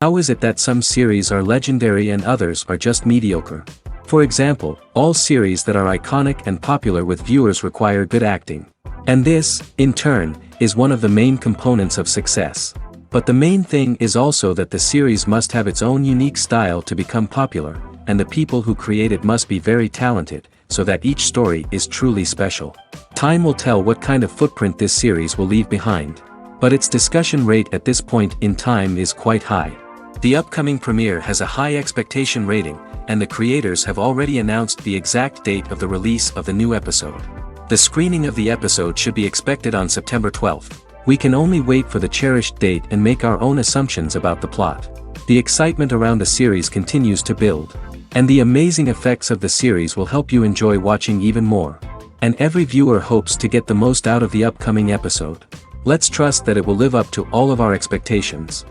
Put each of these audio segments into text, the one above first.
How is it that some series are legendary and others are just mediocre? For example, all series that are iconic and popular with viewers require good acting. And this, in turn, is one of the main components of success. But the main thing is also that the series must have its own unique style to become popular, and the people who create it must be very talented, so that each story is truly special. Time will tell what kind of footprint this series will leave behind. But its discussion rate at this point in time is quite high. The upcoming premiere has a high expectation rating, and the creators have already announced the exact date of the release of the new episode. The screening of the episode should be expected on September 12th. We can only wait for the cherished date and make our own assumptions about the plot. The excitement around the series continues to build. And the amazing effects of the series will help you enjoy watching even more. And every viewer hopes to get the most out of the upcoming episode. Let's trust that it will live up to all of our expectations.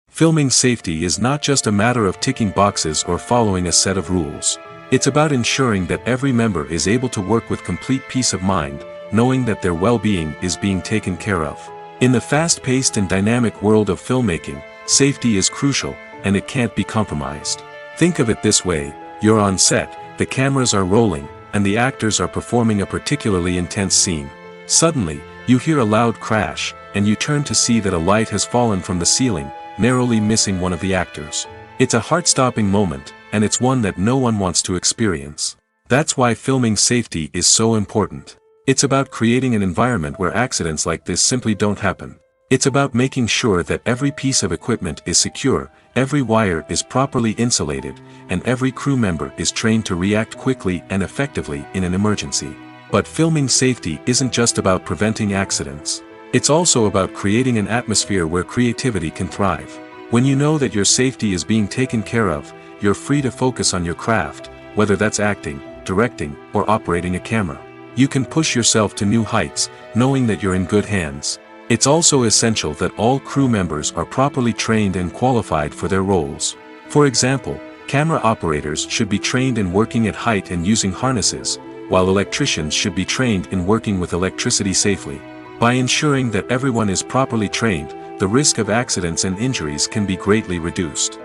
Filming safety is not just a matter of ticking boxes or following a set of rules. It's about ensuring that every member is able to work with complete peace of mind, knowing that their well-being is being taken care of. In the fast-paced and dynamic world of filmmaking, safety is crucial, and it can't be compromised. Think of it this way: you're on set, the cameras are rolling, and the actors are performing a particularly intense scene. Suddenly, you hear a loud crash, and you turn to see that a light has fallen from the ceiling, narrowly missing one of the actors. It's a heart-stopping moment, and it's one that no one wants to experience. That's why filming safety is so important. It's about creating an environment where accidents like this simply don't happen. It's about making sure that every piece of equipment is secure, every wire is properly insulated, and every crew member is trained to react quickly and effectively in an emergency. But filming safety isn't just about preventing accidents. It's also about creating an atmosphere where creativity can thrive. When you know that your safety is being taken care of, you're free to focus on your craft, whether that's acting, directing, or operating a camera. You can push yourself to new heights, knowing that you're in good hands. It's also essential that all crew members are properly trained and qualified for their roles. For example, camera operators should be trained in working at height and using harnesses, while electricians should be trained in working with electricity safely. By ensuring that everyone is properly trained, the risk of accidents and injuries can be greatly reduced.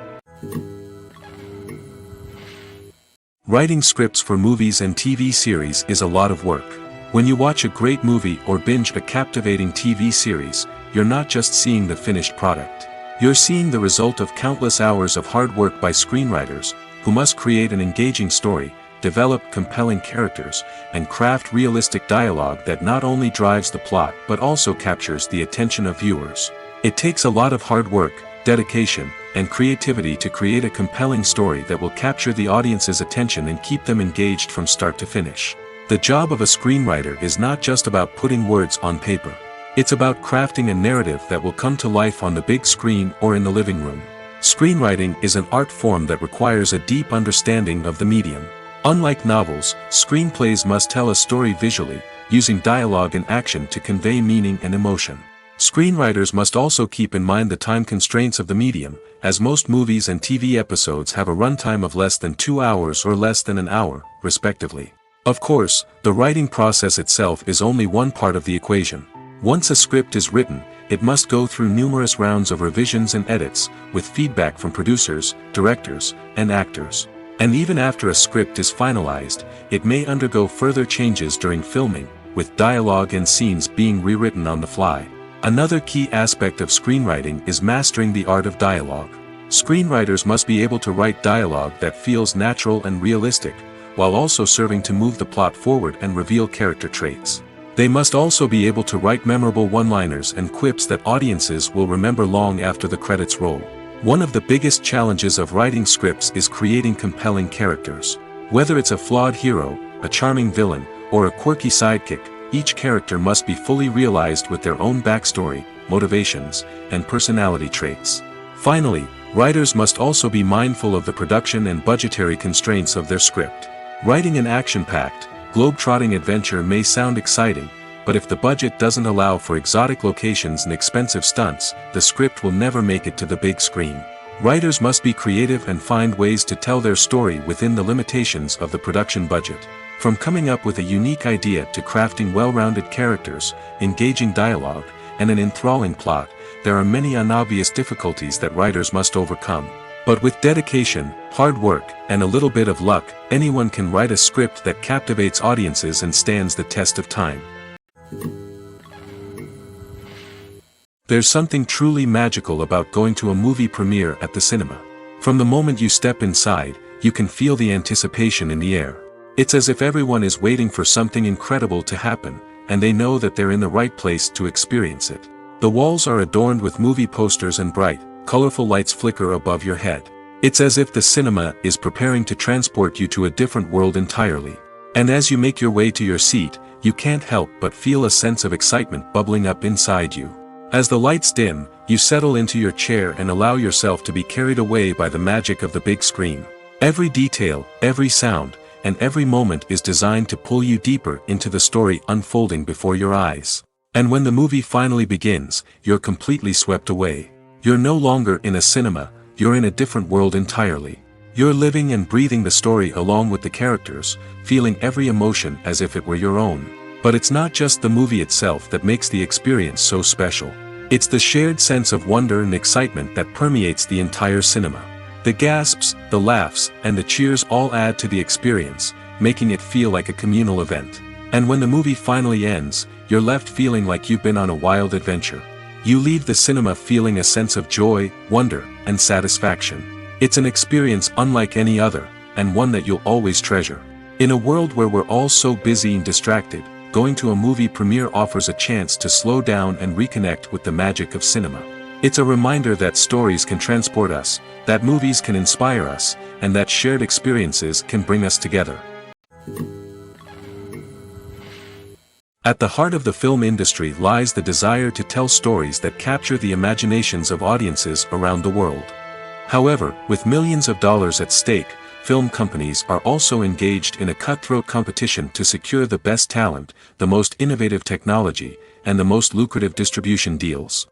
Writing scripts for movies and TV series is a lot of work. When you watch a great movie or binge a captivating TV series, you're not just seeing the finished product. You're seeing the result of countless hours of hard work by screenwriters, who must create an engaging story, develop compelling characters, and craft realistic dialogue that not only drives the plot but also captures the attention of viewers. It takes a lot of hard work, dedication, and creativity to create a compelling story that will capture the audience's attention and keep them engaged from start to finish. The job of a screenwriter is not just about putting words on paper. It's about crafting a narrative that will come to life on the big screen or in the living room. Screenwriting is an art form that requires a deep understanding of the medium. Unlike novels, screenplays must tell a story visually, using dialogue and action to convey meaning and emotion. Screenwriters must also keep in mind the time constraints of the medium, as most movies and TV episodes have a runtime of less than 2 hours or less than an hour, respectively. Of course, the writing process itself is only one part of the equation. Once a script is written, it must go through numerous rounds of revisions and edits, with feedback from producers, directors, and actors. And even after a script is finalized, it may undergo further changes during filming, with dialogue and scenes being rewritten on the fly. Another key aspect of screenwriting is mastering the art of dialogue. Screenwriters must be able to write dialogue that feels natural and realistic, while also serving to move the plot forward and reveal character traits. They must also be able to write memorable one-liners and quips that audiences will remember long after the credits roll. One of the biggest challenges of writing scripts is creating compelling characters. Whether it's a flawed hero, a charming villain, or a quirky sidekick, each character must be fully realized with their own backstory, motivations, and personality traits. Finally, writers must also be mindful of the production and budgetary constraints of their script. Writing an action-packed, globe-trotting adventure may sound exciting, but if the budget doesn't allow for exotic locations and expensive stunts, the script will never make it to the big screen. Writers must be creative and find ways to tell their story within the limitations of the production budget. From coming up with a unique idea to crafting well-rounded characters, engaging dialogue, and an enthralling plot, there are many unobvious difficulties that writers must overcome. But with dedication, hard work, and a little bit of luck, anyone can write a script that captivates audiences and stands the test of time. There's something truly magical about going to a movie premiere at the cinema. From the moment you step inside, you can feel the anticipation in the air. It's as if everyone is waiting for something incredible to happen, and they know that they're in the right place to experience it. The walls are adorned with movie posters and bright, colorful lights flicker above your head. It's as if the cinema is preparing to transport you to a different world entirely. And as you make your way to your seat, you can't help but feel a sense of excitement bubbling up inside you. As the lights dim, you settle into your chair and allow yourself to be carried away by the magic of the big screen. Every detail, every sound, and every moment is designed to pull you deeper into the story unfolding before your eyes. And when the movie finally begins, you're completely swept away. You're no longer in a cinema, you're in a different world entirely. You're living and breathing the story along with the characters, feeling every emotion as if it were your own. But it's not just the movie itself that makes the experience so special. It's the shared sense of wonder and excitement that permeates the entire cinema. The gasps, the laughs, and the cheers all add to the experience, making it feel like a communal event. And when the movie finally ends, you're left feeling like you've been on a wild adventure. You leave the cinema feeling a sense of joy, wonder, and satisfaction. It's an experience unlike any other, and one that you'll always treasure. In a world where we're all so busy and distracted, going to a movie premiere offers a chance to slow down and reconnect with the magic of cinema. It's a reminder that stories can transport us, that movies can inspire us, and that shared experiences can bring us together. At the heart of the film industry lies the desire to tell stories that capture the imaginations of audiences around the world. However, with millions of dollars at stake, film companies are also engaged in a cutthroat competition to secure the best talent, the most innovative technology, and the most lucrative distribution deals.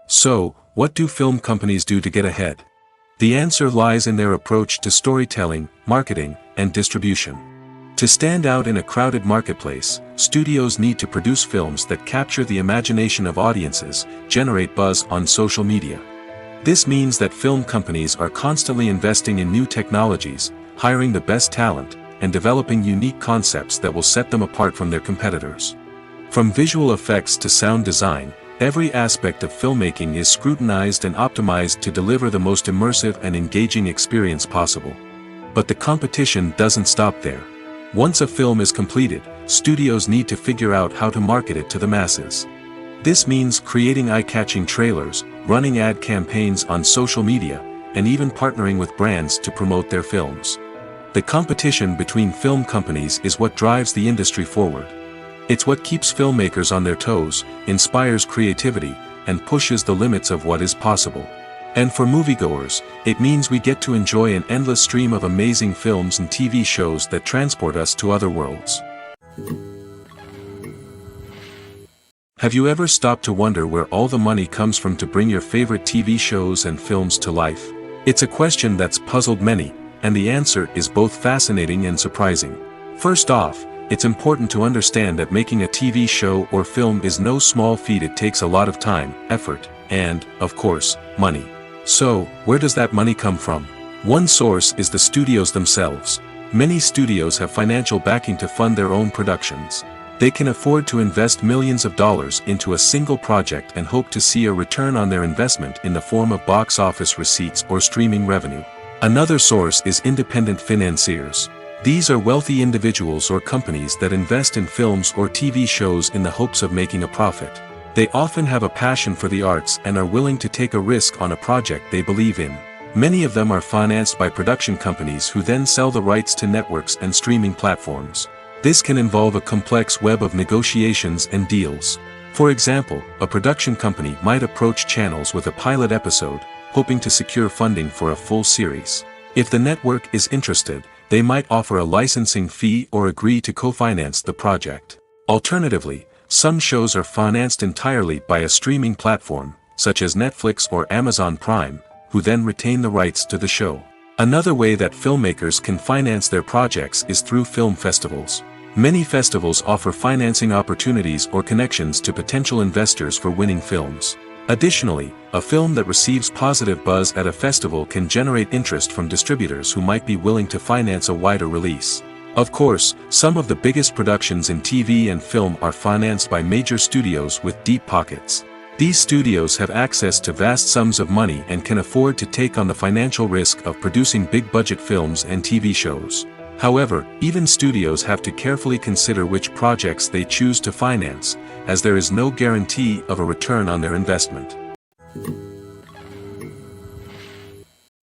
So, what do film companies do to get ahead? The answer lies in their approach to storytelling, marketing, and distribution. To stand out in a crowded marketplace, studios need to produce films that capture the imagination of audiences, generate buzz on social media. This means that film companies are constantly investing in new technologies, hiring the best talent, and developing unique concepts that will set them apart from their competitors. From visual effects to sound design, every aspect of filmmaking is scrutinized and optimized to deliver the most immersive and engaging experience possible. But the competition doesn't stop there. Once a film is completed, studios need to figure out how to market it to the masses. This means creating eye-catching trailers, running ad campaigns on social media, and even partnering with brands to promote their films. The competition between film companies is what drives the industry forward. It's what keeps filmmakers on their toes, inspires creativity, and pushes the limits of what is possible. And for moviegoers, it means we get to enjoy an endless stream of amazing films and TV shows that transport us to other worlds. Have you ever stopped to wonder where all the money comes from to bring your favorite TV shows and films to life? It's a question that's puzzled many, and the answer is both fascinating and surprising. First off, it's important to understand that making a TV show or film is no small feat. It takes a lot of time, effort, and, of course, money. So, where does that money come from? One source is the studios themselves. Many studios have financial backing to fund their own productions. They can afford to invest millions of dollars into a single project and hope to see a return on their investment in the form of box office receipts or streaming revenue. Another source is independent financiers. These are wealthy individuals or companies that invest in films or TV shows in the hopes of making a profit. They often have a passion for the arts and are willing to take a risk on a project they believe in. Many of them are financed by production companies who then sell the rights to networks and streaming platforms. This can involve a complex web of negotiations and deals. For example, a production company might approach channels with a pilot episode, hoping to secure funding for a full series. If the network is interested, they might offer a licensing fee or agree to co-finance the project. Alternatively, some shows are financed entirely by a streaming platform, such as Netflix or Amazon Prime, who then retain the rights to the show. Another way that filmmakers can finance their projects is through film festivals. Many festivals offer financing opportunities or connections to potential investors for winning films. Additionally, a film that receives positive buzz at a festival can generate interest from distributors who might be willing to finance a wider release. Of course, some of the biggest productions in TV and film are financed by major studios with deep pockets. These studios have access to vast sums of money and can afford to take on the financial risk of producing big-budget films and TV shows. However, even studios have to carefully consider which projects they choose to finance, as there is no guarantee of a return on their investment.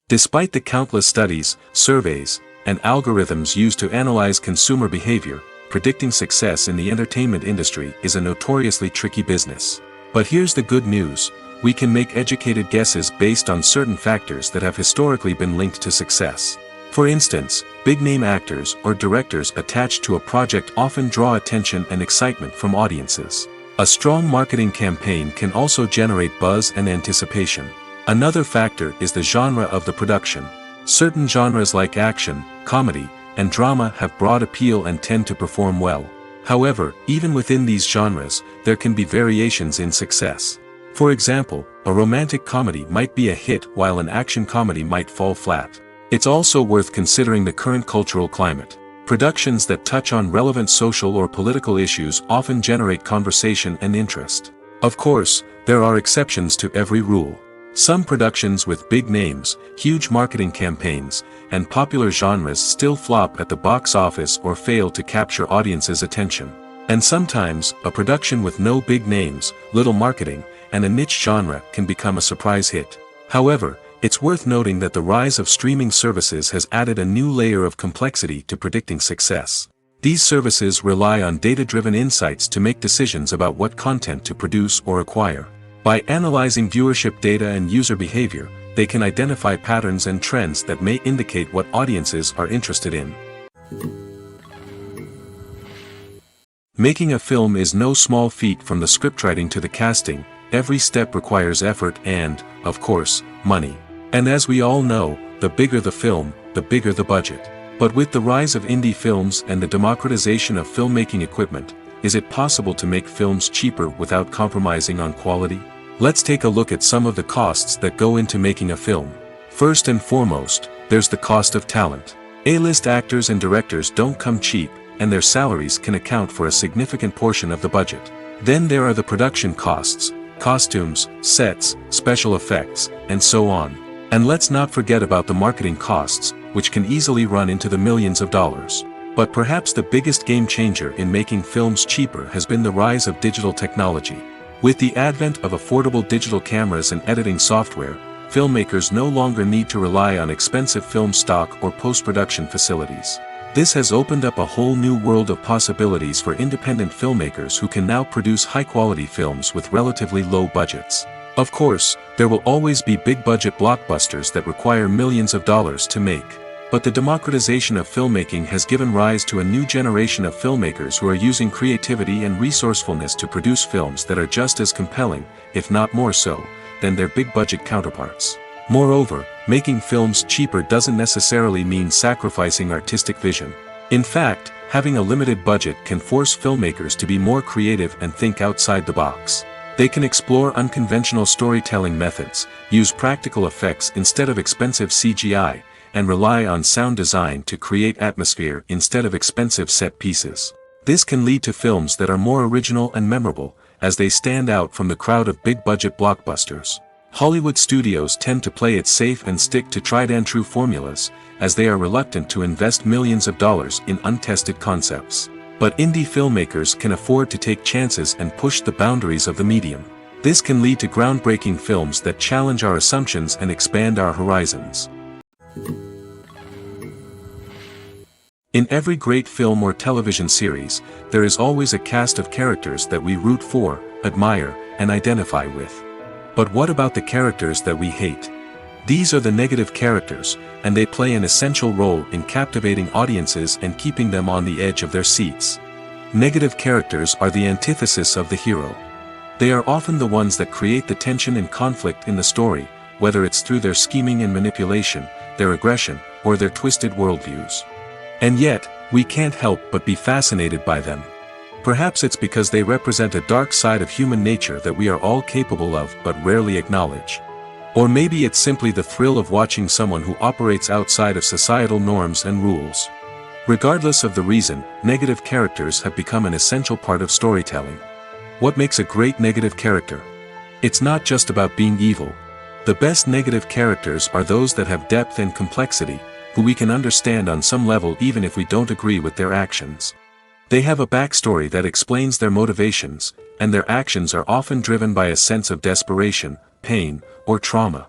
Despite the countless studies, surveys, and algorithms used to analyze consumer behavior, predicting success in the entertainment industry is a notoriously tricky business. But here's the good news: we can make educated guesses based on certain factors that have historically been linked to success. For instance, big-name actors or directors attached to a project often draw attention and excitement from audiences. A strong marketing campaign can also generate buzz and anticipation. Another factor is the genre of the production. Certain genres like action, comedy, and drama have broad appeal and tend to perform well. However, even within these genres, there can be variations in success. For example, a romantic comedy might be a hit while an action comedy might fall flat. It's also worth considering the current cultural climate. Productions that touch on relevant social or political issues often generate conversation and interest. Of course, there are exceptions to every rule. Some productions with big names, huge marketing campaigns, and popular genres still flop at the box office or fail to capture audiences' attention. And sometimes, a production with no big names, little marketing, and a niche genre can become a surprise hit. However, it's worth noting that the rise of streaming services has added a new layer of complexity to predicting success. These services rely on data-driven insights to make decisions about what content to produce or acquire. By analyzing viewership data and user behavior, they can identify patterns and trends that may indicate what audiences are interested in. Making a film is no small feat. From the scriptwriting to the casting, every step requires effort and, of course, money. And as we all know, the bigger the film, the bigger the budget. But with the rise of indie films and the democratization of filmmaking equipment, is it possible to make films cheaper without compromising on quality? Let's take a look at some of the costs that go into making a film. First and foremost, there's the cost of talent. A-list actors and directors don't come cheap, and their salaries can account for a significant portion of the budget. Then there are the production costs, costumes, sets, special effects, and so on. And let's not forget about the marketing costs, which can easily run into the millions of dollars. But perhaps the biggest game changer in making films cheaper has been the rise of digital technology. With the advent of affordable digital cameras and editing software, filmmakers no longer need to rely on expensive film stock or post-production facilities. This has opened up a whole new world of possibilities for independent filmmakers who can now produce high-quality films with relatively low budgets. Of course, there will always be big-budget blockbusters that require millions of dollars to make. But the democratization of filmmaking has given rise to a new generation of filmmakers who are using creativity and resourcefulness to produce films that are just as compelling, if not more so, than their big-budget counterparts. Moreover, making films cheaper doesn't necessarily mean sacrificing artistic vision. In fact, having a limited budget can force filmmakers to be more creative and think outside the box. They can explore unconventional storytelling methods, use practical effects instead of expensive CGI, and rely on sound design to create atmosphere instead of expensive set pieces. This can lead to films that are more original and memorable, as they stand out from the crowd of big-budget blockbusters. Hollywood studios tend to play it safe and stick to tried-and-true formulas, as they are reluctant to invest millions of dollars in untested concepts. But indie filmmakers can afford to take chances and push the boundaries of the medium. This can lead to groundbreaking films that challenge our assumptions and expand our horizons. In every great film or television series, there is always a cast of characters that we root for, admire, and identify with. But what about the characters that we hate? These are the negative characters, and they play an essential role in captivating audiences and keeping them on the edge of their seats. Negative characters are the antithesis of the hero. They are often the ones that create the tension and conflict in the story, whether it's through their scheming and manipulation, their aggression, or their twisted worldviews. And yet, we can't help but be fascinated by them. Perhaps it's because they represent a dark side of human nature that we are all capable of but rarely acknowledge. Or maybe it's simply the thrill of watching someone who operates outside of societal norms and rules. Regardless of the reason, negative characters have become an essential part of storytelling. What makes a great negative character? It's not just about being evil. The best negative characters are those that have depth and complexity, who we can understand on some level even if we don't agree with their actions. They have a backstory that explains their motivations, and their actions are often driven by a sense of desperation, pain, or trauma.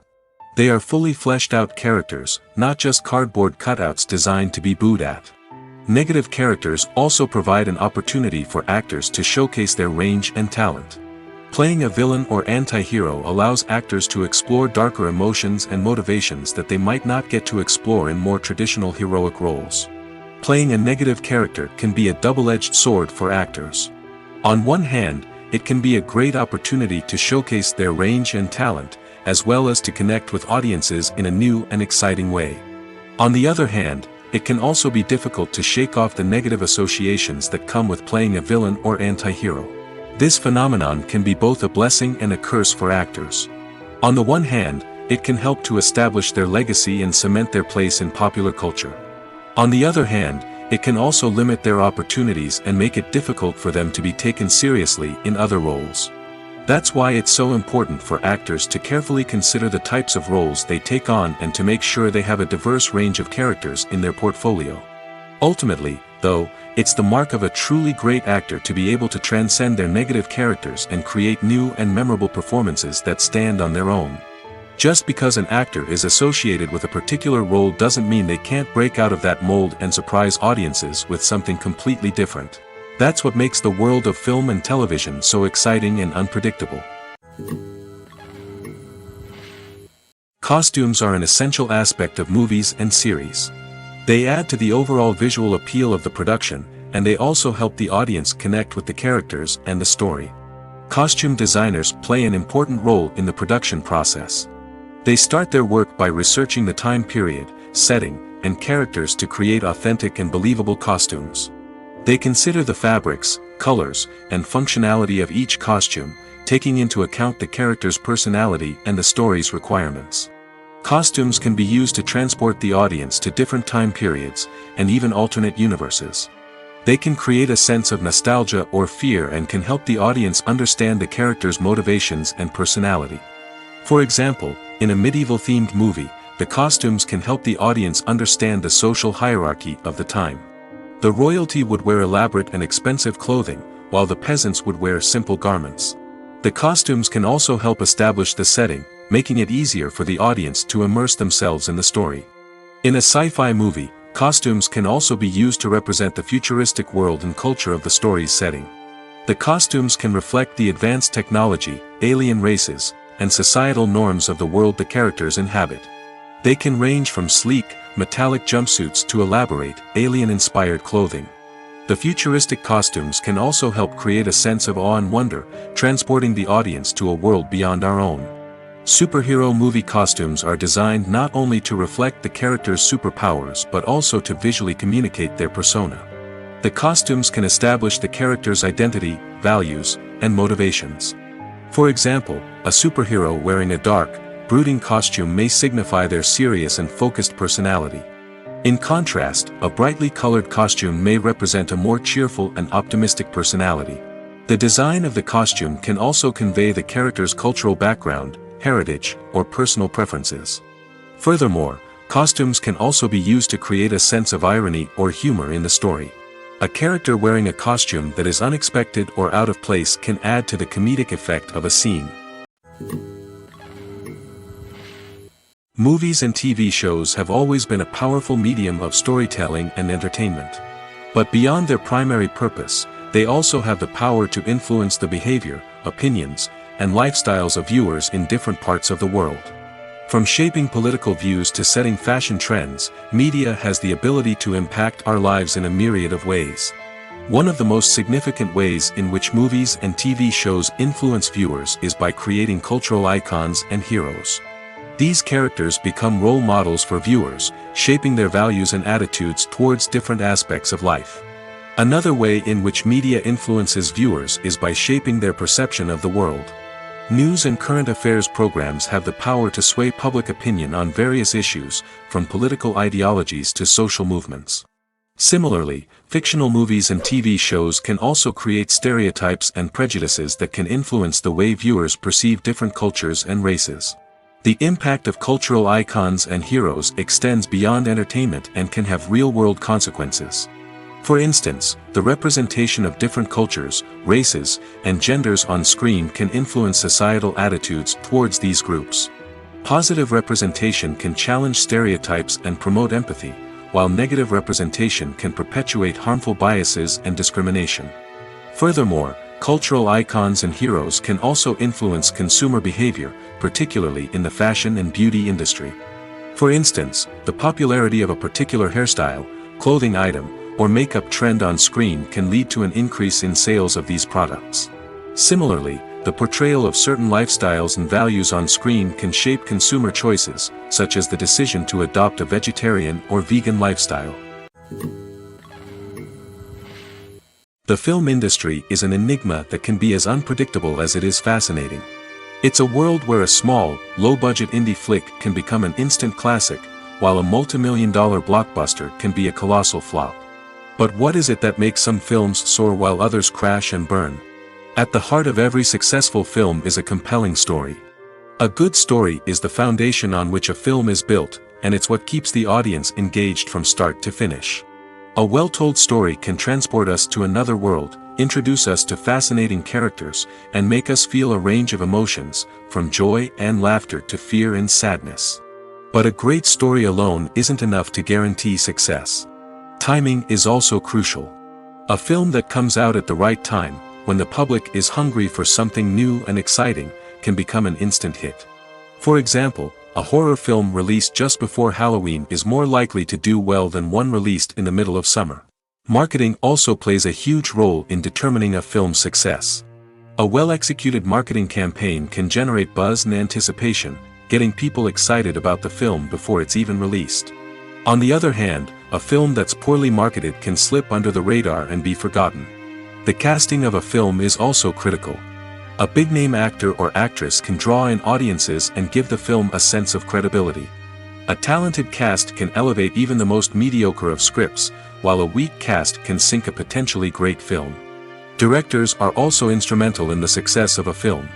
They are fully fleshed out characters, not just cardboard cutouts designed to be booed at. Negative characters also provide an opportunity for actors to showcase their range and talent. Playing a villain or anti-hero allows actors to explore darker emotions and motivations that they might not get to explore in more traditional heroic roles. Playing a negative character can be a double-edged sword for actors. On one hand, it can be a great opportunity to showcase their range and talent, as well as to connect with audiences in a new and exciting way. On the other hand, it can also be difficult to shake off the negative associations that come with playing a villain or anti-hero. This phenomenon can be both a blessing and a curse for actors. On the one hand, it can help to establish their legacy and cement their place in popular culture. On the other hand, it can also limit their opportunities and make it difficult for them to be taken seriously in other roles. That's why it's so important for actors to carefully consider the types of roles they take on and to make sure they have a diverse range of characters in their portfolio. Ultimately, though, it's the mark of a truly great actor to be able to transcend their negative characters and create new and memorable performances that stand on their own. Just because an actor is associated with a particular role doesn't mean they can't break out of that mold and surprise audiences with something completely different. That's what makes the world of film and television so exciting and unpredictable. Costumes are an essential aspect of movies and series. They add to the overall visual appeal of the production, and they also help the audience connect with the characters and the story. Costume designers play an important role in the production process. They start their work by researching the time period, setting, and characters to create authentic and believable costumes. They consider the fabrics, colors, and functionality of each costume, taking into account the character's personality and the story's requirements. Costumes can be used to transport the audience to different time periods, and even alternate universes. They can create a sense of nostalgia or fear and can help the audience understand the character's motivations and personality. For example, in a medieval-themed movie, the costumes can help the audience understand the social hierarchy of the time. The royalty would wear elaborate and expensive clothing, while the peasants would wear simple garments. The costumes can also help establish the setting, making it easier for the audience to immerse themselves in the story. In a sci-fi movie, costumes can also be used to represent the futuristic world and culture of the story's setting. The costumes can reflect the advanced technology, alien races, and societal norms of the world the characters inhabit. They can range from sleek, metallic jumpsuits to elaborate, alien-inspired clothing. The futuristic costumes can also help create a sense of awe and wonder, transporting the audience to a world beyond our own. Superhero movie costumes are designed not only to reflect the character's superpowers but also to visually communicate their persona. The costumes can establish the character's identity, values, and motivations. For example, a superhero wearing a dark, brooding costume may signify their serious and focused personality. In contrast, a brightly colored costume may represent a more cheerful and optimistic personality. The design of the costume can also convey the character's cultural background, heritage, or personal preferences. Furthermore, costumes can also be used to create a sense of irony or humor in the story. A character wearing a costume that is unexpected or out of place can add to the comedic effect of a scene. Movies and TV shows have always been a powerful medium of storytelling and entertainment. But beyond their primary purpose, they also have the power to influence the behavior, opinions, and lifestyles of viewers in different parts of the world. From shaping political views to setting fashion trends, media has the ability to impact our lives in a myriad of ways. One of the most significant ways in which movies and TV shows influence viewers is by creating cultural icons and heroes. These characters become role models for viewers, shaping their values and attitudes towards different aspects of life. Another way in which media influences viewers is by shaping their perception of the world. News and current affairs programs have the power to sway public opinion on various issues, from political ideologies to social movements. Similarly, fictional movies and TV shows can also create stereotypes and prejudices that can influence the way viewers perceive different cultures and races. The impact of cultural icons and heroes extends beyond entertainment and can have real-world consequences. For instance, the representation of different cultures, races, and genders on screen can influence societal attitudes towards these groups. Positive representation can challenge stereotypes and promote empathy, while negative representation can perpetuate harmful biases and discrimination. Furthermore, cultural icons and heroes can also influence consumer behavior, particularly in the fashion and beauty industry. For instance, the popularity of a particular hairstyle, clothing item, or makeup trend on screen can lead to an increase in sales of these products. Similarly, the portrayal of certain lifestyles and values on screen can shape consumer choices, such as the decision to adopt a vegetarian or vegan lifestyle. The film industry is an enigma that can be as unpredictable as it is fascinating. It's a world where a small, low-budget indie flick can become an instant classic, while a multi-million-dollar blockbuster can be a colossal flop. But what is it that makes some films soar while others crash and burn? At the heart of every successful film is a compelling story. A good story is the foundation on which a film is built, and it's what keeps the audience engaged from start to finish. A well-told story can transport us to another world, introduce us to fascinating characters, and make us feel a range of emotions, from joy and laughter to fear and sadness. But a great story alone isn't enough to guarantee success. Timing is also crucial. A film that comes out at the right time, when the public is hungry for something new and exciting, can become an instant hit. For example, a horror film released just before Halloween is more likely to do well than one released in the middle of summer. Marketing also plays a huge role in determining a film's success. A well-executed marketing campaign can generate buzz and anticipation, getting people excited about the film before it's even released. On the other hand, a film that's poorly marketed can slip under the radar and be forgotten. The casting of a film is also critical. A big-name actor or actress can draw in audiences and give the film a sense of credibility. A talented cast can elevate even the most mediocre of scripts, while a weak cast can sink a potentially great film. Directors are also instrumental in the success of a film.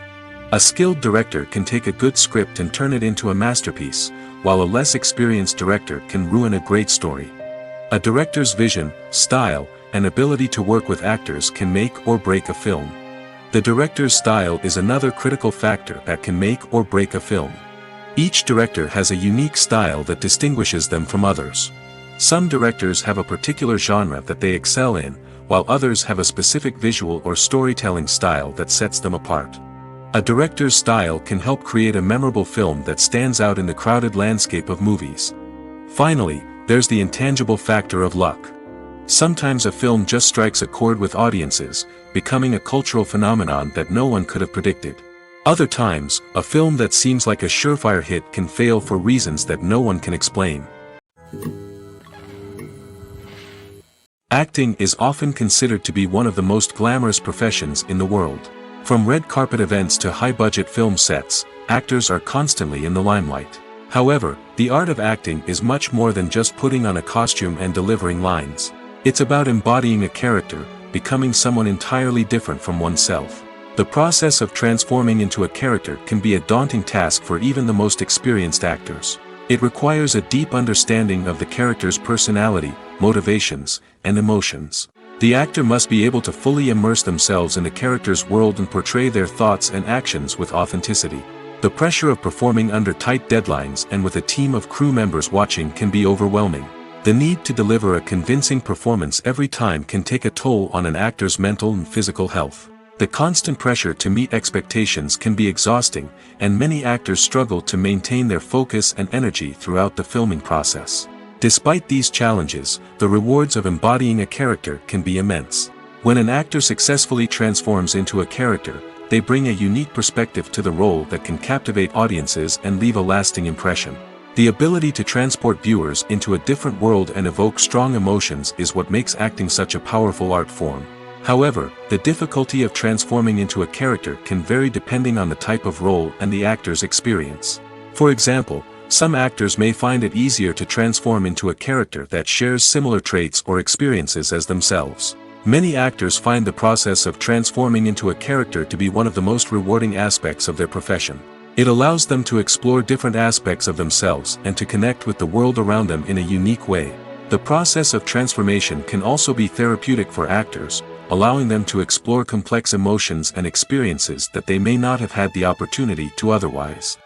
A skilled director can take a good script and turn it into a masterpiece, while a less experienced director can ruin a great story. A director's vision, style, and ability to work with actors can make or break a film. The director's style is another critical factor that can make or break a film. Each director has a unique style that distinguishes them from others. Some directors have a particular genre that they excel in, while others have a specific visual or storytelling style that sets them apart. A director's style can help create a memorable film that stands out in the crowded landscape of movies. Finally, there's the intangible factor of luck. Sometimes a film just strikes a chord with audiences, becoming a cultural phenomenon that no one could have predicted. Other times, a film that seems like a surefire hit can fail for reasons that no one can explain. Acting is often considered to be one of the most glamorous professions in the world. From red carpet events to high-budget film sets, actors are constantly in the limelight. However, the art of acting is much more than just putting on a costume and delivering lines. It's about embodying a character, becoming someone entirely different from oneself. The process of transforming into a character can be a daunting task for even the most experienced actors. It requires a deep understanding of the character's personality, motivations, and emotions. The actor must be able to fully immerse themselves in the character's world and portray their thoughts and actions with authenticity. The pressure of performing under tight deadlines and with a team of crew members watching can be overwhelming. The need to deliver a convincing performance every time can take a toll on an actor's mental and physical health. The constant pressure to meet expectations can be exhausting, and many actors struggle to maintain their focus and energy throughout the filming process. Despite these challenges, the rewards of embodying a character can be immense. When an actor successfully transforms into a character, they bring a unique perspective to the role that can captivate audiences and leave a lasting impression. The ability to transport viewers into a different world and evoke strong emotions is what makes acting such a powerful art form. However, the difficulty of transforming into a character can vary depending on the type of role and the actor's experience. For example, some actors may find it easier to transform into a character that shares similar traits or experiences as themselves. Many actors find the process of transforming into a character to be one of the most rewarding aspects of their profession. It allows them to explore different aspects of themselves and to connect with the world around them in a unique way. The process of transformation can also be therapeutic for actors, allowing them to explore complex emotions and experiences that they may not have had the opportunity to otherwise.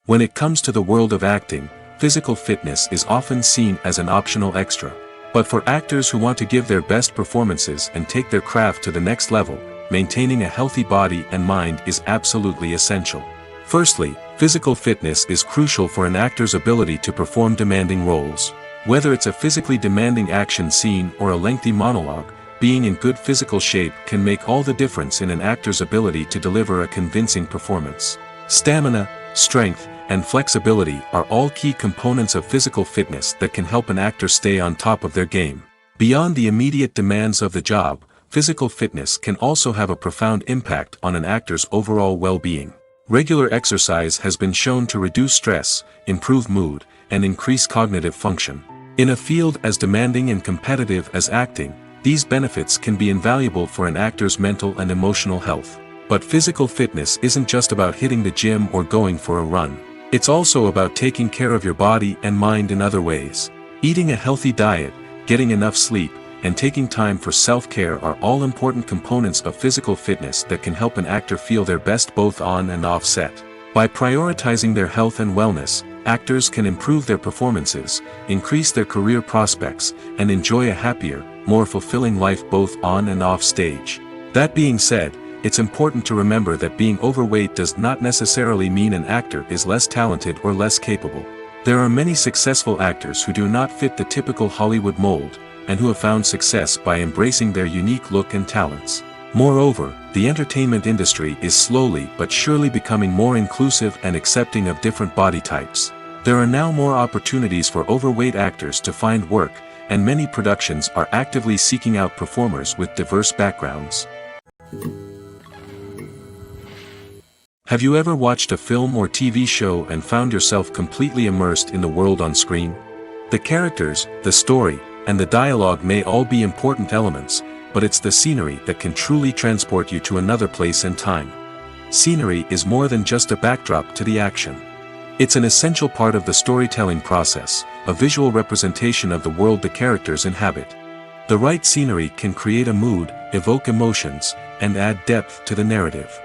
When it comes to the world of acting, physical fitness is often seen as an optional extra. But for actors who want to give their best performances and take their craft to the next level, maintaining a healthy body and mind is absolutely essential. Firstly, physical fitness is crucial for an actor's ability to perform demanding roles. Whether it's a physically demanding action scene or a lengthy monologue, being in good physical shape can make all the difference in an actor's ability to deliver a convincing performance. Stamina, strength, and flexibility are all key components of physical fitness that can help an actor stay on top of their game. Beyond the immediate demands of the job, physical fitness can also have a profound impact on an actor's overall well-being. Regular exercise has been shown to reduce stress, improve mood, and increase cognitive function. In a field as demanding and competitive as acting, these benefits can be invaluable for an actor's mental and emotional health. But physical fitness isn't just about hitting the gym or going for a run. It's also about taking care of your body and mind in other ways. Eating a healthy diet, getting enough sleep, and taking time for self-care are all important components of physical fitness that can help an actor feel their best both on and off set. By prioritizing their health and wellness, actors can improve their performances, increase their career prospects, and enjoy a happier, more fulfilling life both on and off stage. That being said, it's important to remember that being overweight does not necessarily mean an actor is less talented or less capable. There are many successful actors who do not fit the typical Hollywood mold, and who have found success by embracing their unique look and talents. Moreover, the entertainment industry is slowly but surely becoming more inclusive and accepting of different body types. There are now more opportunities for overweight actors to find work, and many productions are actively seeking out performers with diverse backgrounds. Have you ever watched a film or TV show and found yourself completely immersed in the world on screen? The characters, the story, and the dialogue may all be important elements, but it's the scenery that can truly transport you to another place and time. Scenery is more than just a backdrop to the action. It's an essential part of the storytelling process, a visual representation of the world the characters inhabit. The right scenery can create a mood, evoke emotions, and add depth to the narrative.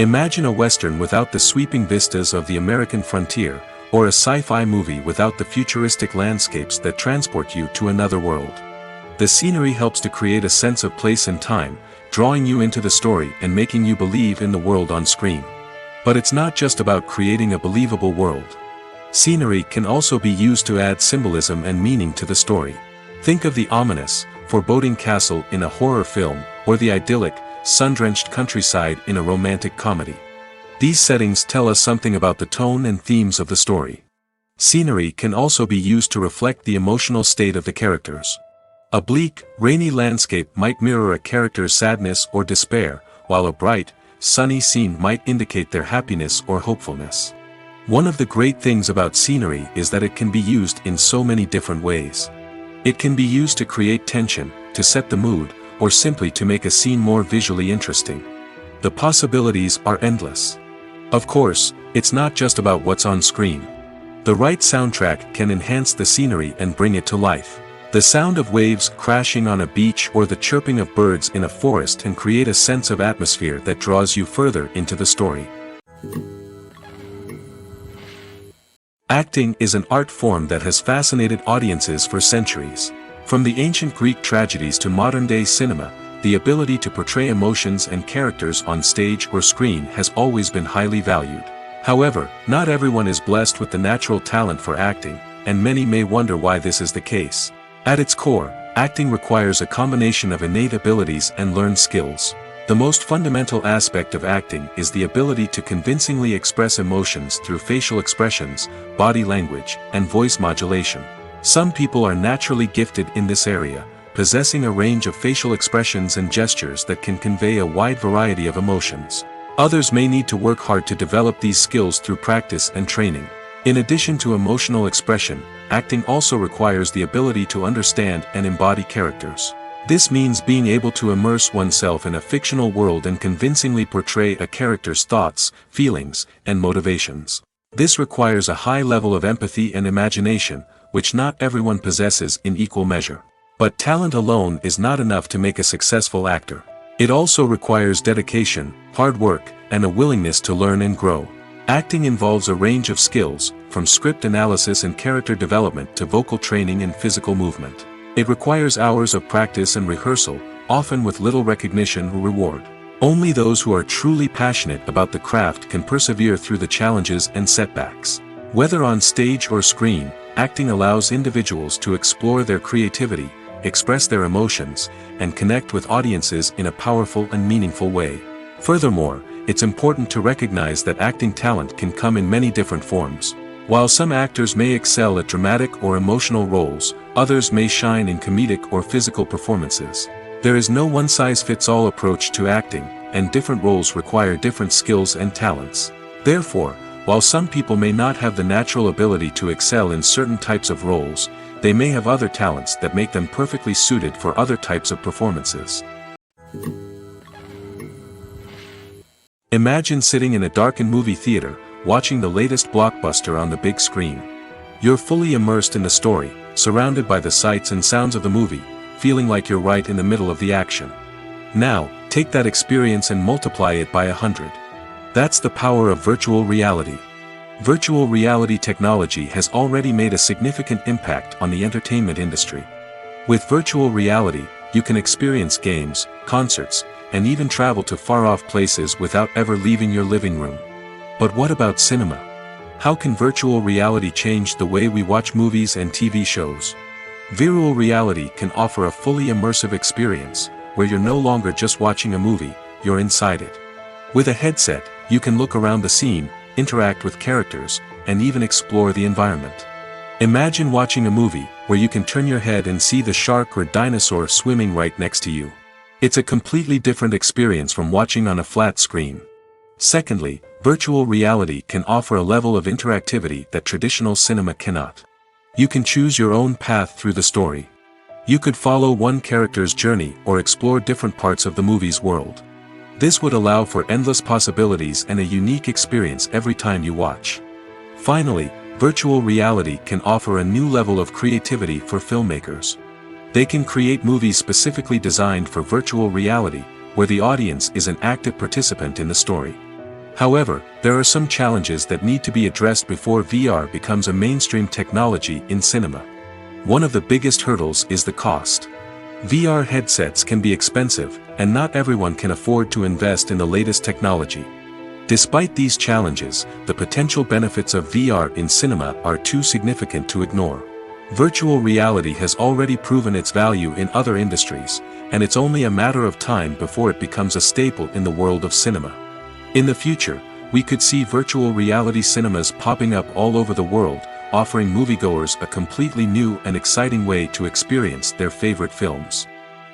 Imagine a Western without the sweeping vistas of the American frontier, or a sci-fi movie without the futuristic landscapes that transport you to another world. The scenery helps to create a sense of place and time, drawing you into the story and making you believe in the world on screen. But it's not just about creating a believable world. Scenery can also be used to add symbolism and meaning to the story. Think of the ominous, foreboding castle in a horror film, or the idyllic, sun-drenched countryside in a romantic comedy. These settings tell us something about the tone and themes of the story. Scenery can also be used to reflect the emotional state of the characters. A bleak, rainy landscape might mirror a character's sadness or despair, while a bright, sunny scene might indicate their happiness or hopefulness. One of the great things about scenery is that it can be used in so many different ways. It can be used to create tension, to set the mood, or simply to make a scene more visually interesting. The possibilities are endless. Of course, it's not just about what's on screen. The right soundtrack can enhance the scenery and bring it to life. The sound of waves crashing on a beach or the chirping of birds in a forest can create a sense of atmosphere that draws you further into the story. Acting is an art form that has fascinated audiences for centuries. From the ancient Greek tragedies to modern-day cinema, the ability to portray emotions and characters on stage or screen has always been highly valued. However, not everyone is blessed with the natural talent for acting, and many may wonder why this is the case. At its core, acting requires a combination of innate abilities and learned skills. The most fundamental aspect of acting is the ability to convincingly express emotions through facial expressions, body language, and voice modulation. Some people are naturally gifted in this area, possessing a range of facial expressions and gestures that can convey a wide variety of emotions. Others may need to work hard to develop these skills through practice and training. In addition to emotional expression, acting also requires the ability to understand and embody characters. This means being able to immerse oneself in a fictional world and convincingly portray a character's thoughts, feelings, and motivations. This requires a high level of empathy and imagination, which not everyone possesses in equal measure. But talent alone is not enough to make a successful actor. It also requires dedication, hard work, and a willingness to learn and grow. Acting involves a range of skills, from script analysis and character development to vocal training and physical movement. It requires hours of practice and rehearsal, often with little recognition or reward. Only those who are truly passionate about the craft can persevere through the challenges and setbacks. Whether on stage or screen, acting allows individuals to explore their creativity, express their emotions, and connect with audiences in a powerful and meaningful way. Furthermore, it's important to recognize that acting talent can come in many different forms. While some actors may excel at dramatic or emotional roles, others may shine in comedic or physical performances. There is no one-size-fits-all approach to acting, and different roles require different skills and talents. Therefore, while some people may not have the natural ability to excel in certain types of roles, they may have other talents that make them perfectly suited for other types of performances. Imagine sitting in a darkened movie theater, watching the latest blockbuster on the big screen. You're fully immersed in the story, surrounded by the sights and sounds of the movie, feeling like you're right in the middle of the action. Now, take that experience and multiply it by 100. That's the power of virtual reality. Virtual reality technology has already made a significant impact on the entertainment industry. With virtual reality, you can experience games, concerts, and even travel to far-off places without ever leaving your living room. But what about cinema? How can virtual reality change the way we watch movies and TV shows? Virtual reality can offer a fully immersive experience, where you're no longer just watching a movie, you're inside it. With a headset, you can look around the scene, interact with characters, and even explore the environment. Imagine watching a movie, where you can turn your head and see the shark or dinosaur swimming right next to you. It's a completely different experience from watching on a flat screen. Secondly, virtual reality can offer a level of interactivity that traditional cinema cannot. You can choose your own path through the story. You could follow one character's journey or explore different parts of the movie's world. This would allow for endless possibilities and a unique experience every time you watch. Finally, virtual reality can offer a new level of creativity for filmmakers. They can create movies specifically designed for virtual reality, where the audience is an active participant in the story. However, there are some challenges that need to be addressed before VR becomes a mainstream technology in cinema. One of the biggest hurdles is the cost. VR headsets can be expensive, and not everyone can afford to invest in the latest technology. Despite these challenges, the potential benefits of VR in cinema are too significant to ignore. Virtual reality has already proven its value in other industries, and it's only a matter of time before it becomes a staple in the world of cinema. In the future, we could see virtual reality cinemas popping up all over the world, offering moviegoers a completely new and exciting way to experience their favorite films.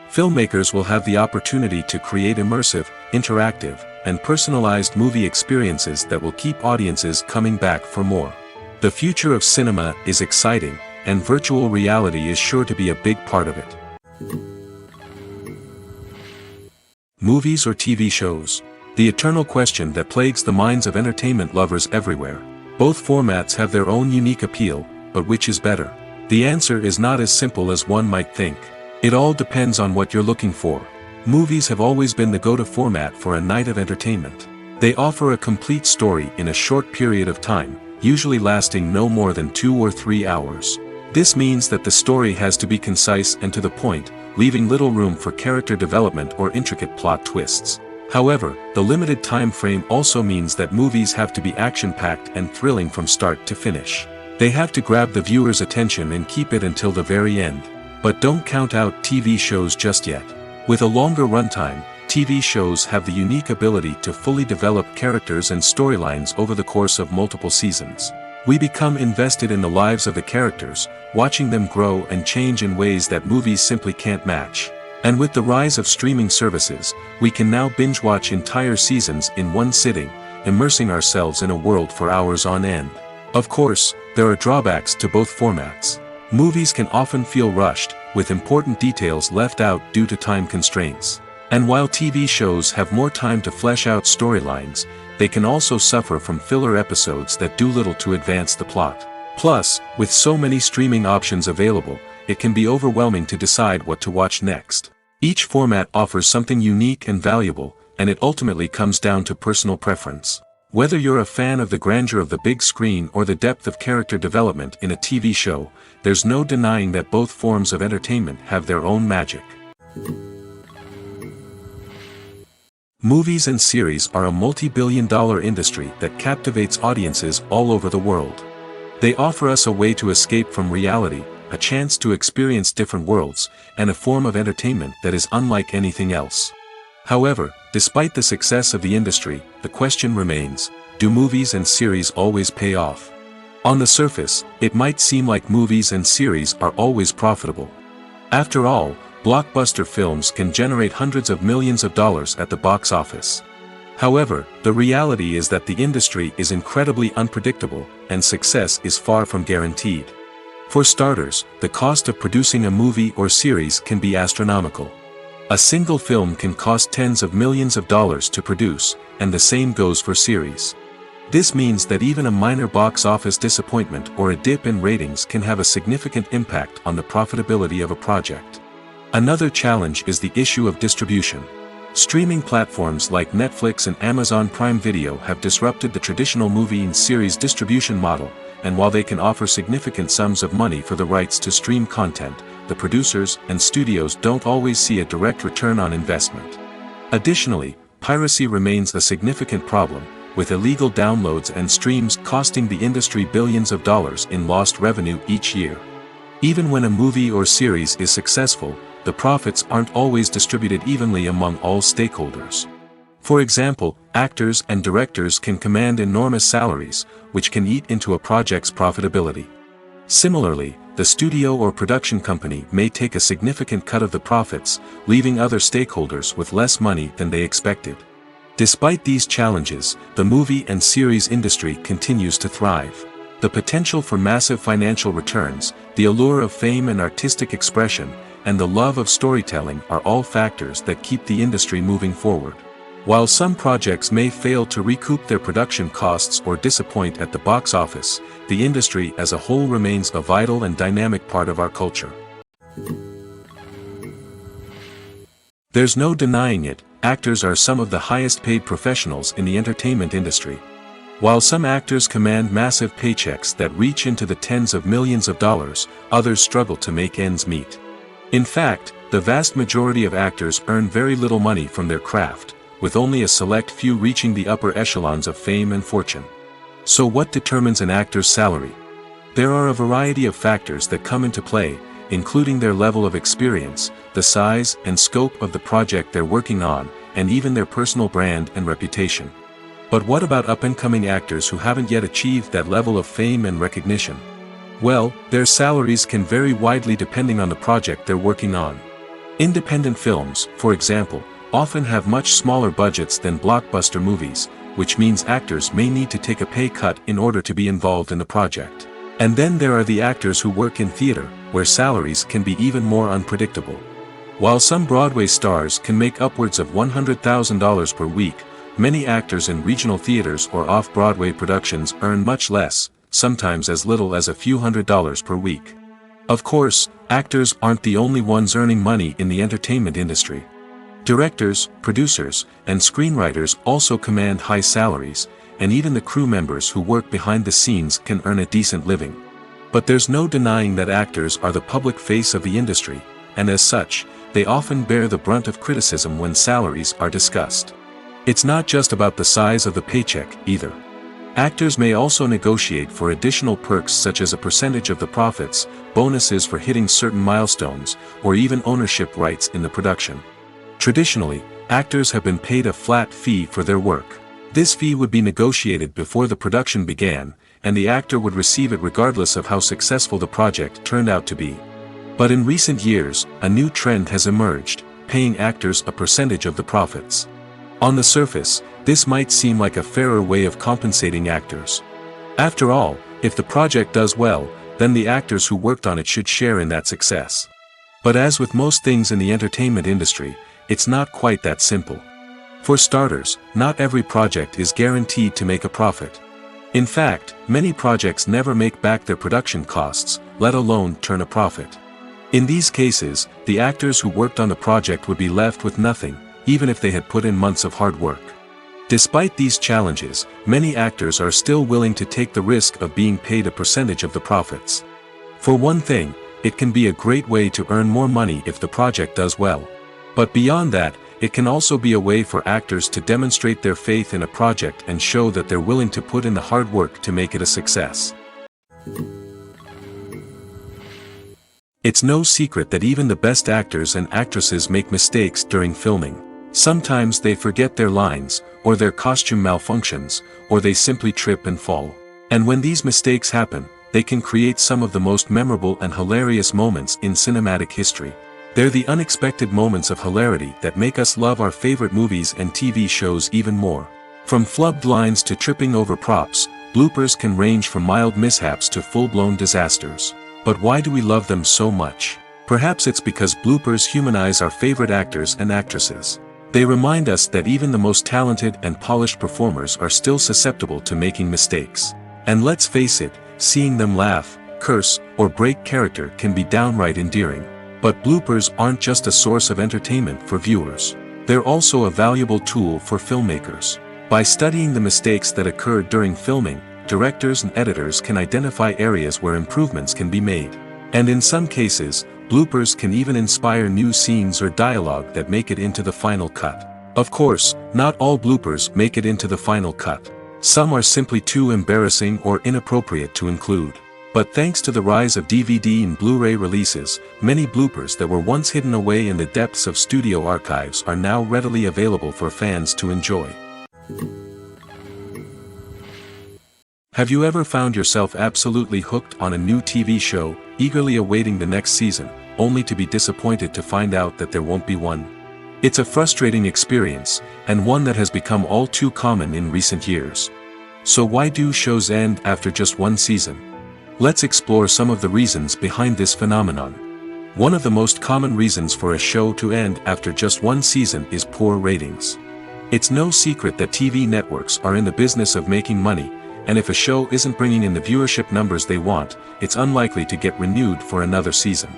Filmmakers will have the opportunity to create immersive, interactive, and personalized movie experiences that will keep audiences coming back for more. The future of cinema is exciting, and virtual reality is sure to be a big part of it. Movies or TV shows? The eternal question that plagues the minds of entertainment lovers everywhere. Both formats have their own unique appeal, but which is better? The answer is not as simple as one might think. It all depends on what you're looking for. Movies have always been the go-to format for a night of entertainment. They offer a complete story in a short period of time, usually lasting no more than 2 or 3 hours. This means that the story has to be concise and to the point, leaving little room for character development or intricate plot twists. However, the limited time frame also means that movies have to be action-packed and thrilling from start to finish. They have to grab the viewer's attention and keep it until the very end. But don't count out TV shows just yet. With a longer runtime, TV shows have the unique ability to fully develop characters and storylines over the course of multiple seasons. We become invested in the lives of the characters, watching them grow and change in ways that movies simply can't match. And with the rise of streaming services, we can now binge-watch entire seasons in one sitting, immersing ourselves in a world for hours on end. Of course, there are drawbacks to both formats. Movies can often feel rushed, with important details left out due to time constraints. And while TV shows have more time to flesh out storylines, they can also suffer from filler episodes that do little to advance the plot. Plus, with so many streaming options available, it can be overwhelming to decide what to watch next. Each format offers something unique and valuable, and it ultimately comes down to personal preference. Whether you're a fan of the grandeur of the big screen or the depth of character development in a TV show, there's no denying that both forms of entertainment have their own magic. Movies and series are a multi-billion-dollar industry that captivates audiences all over the world. They offer us a way to escape from reality, a chance to experience different worlds, and a form of entertainment that is unlike anything else. However, despite the success of the industry, the question remains, do movies and series always pay off? On the surface, it might seem like movies and series are always profitable. After all, blockbuster films can generate hundreds of millions of dollars at the box office. However, the reality is that the industry is incredibly unpredictable, and success is far from guaranteed. For starters, the cost of producing a movie or series can be astronomical. A single film can cost tens of millions of dollars to produce, and the same goes for series. This means that even a minor box office disappointment or a dip in ratings can have a significant impact on the profitability of a project. Another challenge is the issue of distribution. Streaming platforms like Netflix and Amazon Prime Video have disrupted the traditional movie and series distribution model, and while they can offer significant sums of money for the rights to stream content, the producers and studios don't always see a direct return on investment. Additionally, piracy remains a significant problem, with illegal downloads and streams costing the industry billions of dollars in lost revenue each year. Even when a movie or series is successful, the profits aren't always distributed evenly among all stakeholders. For example, actors and directors can command enormous salaries, which can eat into a project's profitability. Similarly, the studio or production company may take a significant cut of the profits, leaving other stakeholders with less money than they expected. Despite these challenges, the movie and series industry continues to thrive. The potential for massive financial returns, the allure of fame and artistic expression, and the love of storytelling are all factors that keep the industry moving forward. While some projects may fail to recoup their production costs or disappoint at the box office, the industry as a whole remains a vital and dynamic part of our culture. There's no denying it, actors are some of the highest paid professionals in the entertainment industry. While some actors command massive paychecks that reach into the tens of millions of dollars, others struggle to make ends meet. In fact, the vast majority of actors earn very little money from their craft, with only a select few reaching the upper echelons of fame and fortune. So what determines an actor's salary? There are a variety of factors that come into play, including their level of experience, the size and scope of the project they're working on, and even their personal brand and reputation. But what about up-and-coming actors who haven't yet achieved that level of fame and recognition? Well, their salaries can vary widely depending on the project they're working on. Independent films, for example, often have much smaller budgets than blockbuster movies, which means actors may need to take a pay cut in order to be involved in the project. And then there are the actors who work in theater, where salaries can be even more unpredictable. While some Broadway stars can make upwards of $100,000 per week, many actors in regional theaters or off-Broadway productions earn much less, sometimes as little as a few $100s per week. Of course, actors aren't the only ones earning money in the entertainment industry. Directors, producers, and screenwriters also command high salaries, and even the crew members who work behind the scenes can earn a decent living. But there's no denying that actors are the public face of the industry, and as such, they often bear the brunt of criticism when salaries are discussed. It's not just about the size of the paycheck, either. Actors may also negotiate for additional perks such as a percentage of the profits, bonuses for hitting certain milestones, or even ownership rights in the production. Traditionally, actors have been paid a flat fee for their work. This fee would be negotiated before the production began, and the actor would receive it regardless of how successful the project turned out to be. But in recent years, a new trend has emerged, paying actors a percentage of the profits. On the surface, this might seem like a fairer way of compensating actors. After all, if the project does well, then the actors who worked on it should share in that success. But as with most things in the entertainment industry, it's not quite that simple. For starters, not every project is guaranteed to make a profit. In fact, many projects never make back their production costs, let alone turn a profit. In these cases, the actors who worked on the project would be left with nothing, even if they had put in months of hard work. Despite these challenges, many actors are still willing to take the risk of being paid a percentage of the profits. For one thing, it can be a great way to earn more money if the project does well. But beyond that, it can also be a way for actors to demonstrate their faith in a project and show that they're willing to put in the hard work to make it a success. It's no secret that even the best actors and actresses make mistakes during filming. Sometimes they forget their lines, or their costume malfunctions, or they simply trip and fall. And when these mistakes happen, they can create some of the most memorable and hilarious moments in cinematic history. They're the unexpected moments of hilarity that make us love our favorite movies and TV shows even more. From flubbed lines to tripping over props, bloopers can range from mild mishaps to full-blown disasters. But why do we love them so much? Perhaps it's because bloopers humanize our favorite actors and actresses. They remind us that even the most talented and polished performers are still susceptible to making mistakes. And let's face it, seeing them laugh, curse, or break character can be downright endearing. But bloopers aren't just a source of entertainment for viewers. They're also a valuable tool for filmmakers. By studying the mistakes that occurred during filming, directors and editors can identify areas where improvements can be made. And in some cases, bloopers can even inspire new scenes or dialogue that make it into the final cut. Of course, not all bloopers make it into the final cut. Some are simply too embarrassing or inappropriate to include. But thanks to the rise of DVD and Blu-ray releases, many bloopers that were once hidden away in the depths of studio archives are now readily available for fans to enjoy. Have you ever found yourself absolutely hooked on a new TV show, eagerly awaiting the next season, only to be disappointed to find out that there won't be one? It's a frustrating experience, and one that has become all too common in recent years. So why do shows end after just one season? Let's explore some of the reasons behind this phenomenon. One of the most common reasons for a show to end after just one season is poor ratings. It's no secret that TV networks are in the business of making money, and if a show isn't bringing in the viewership numbers they want, it's unlikely to get renewed for another season.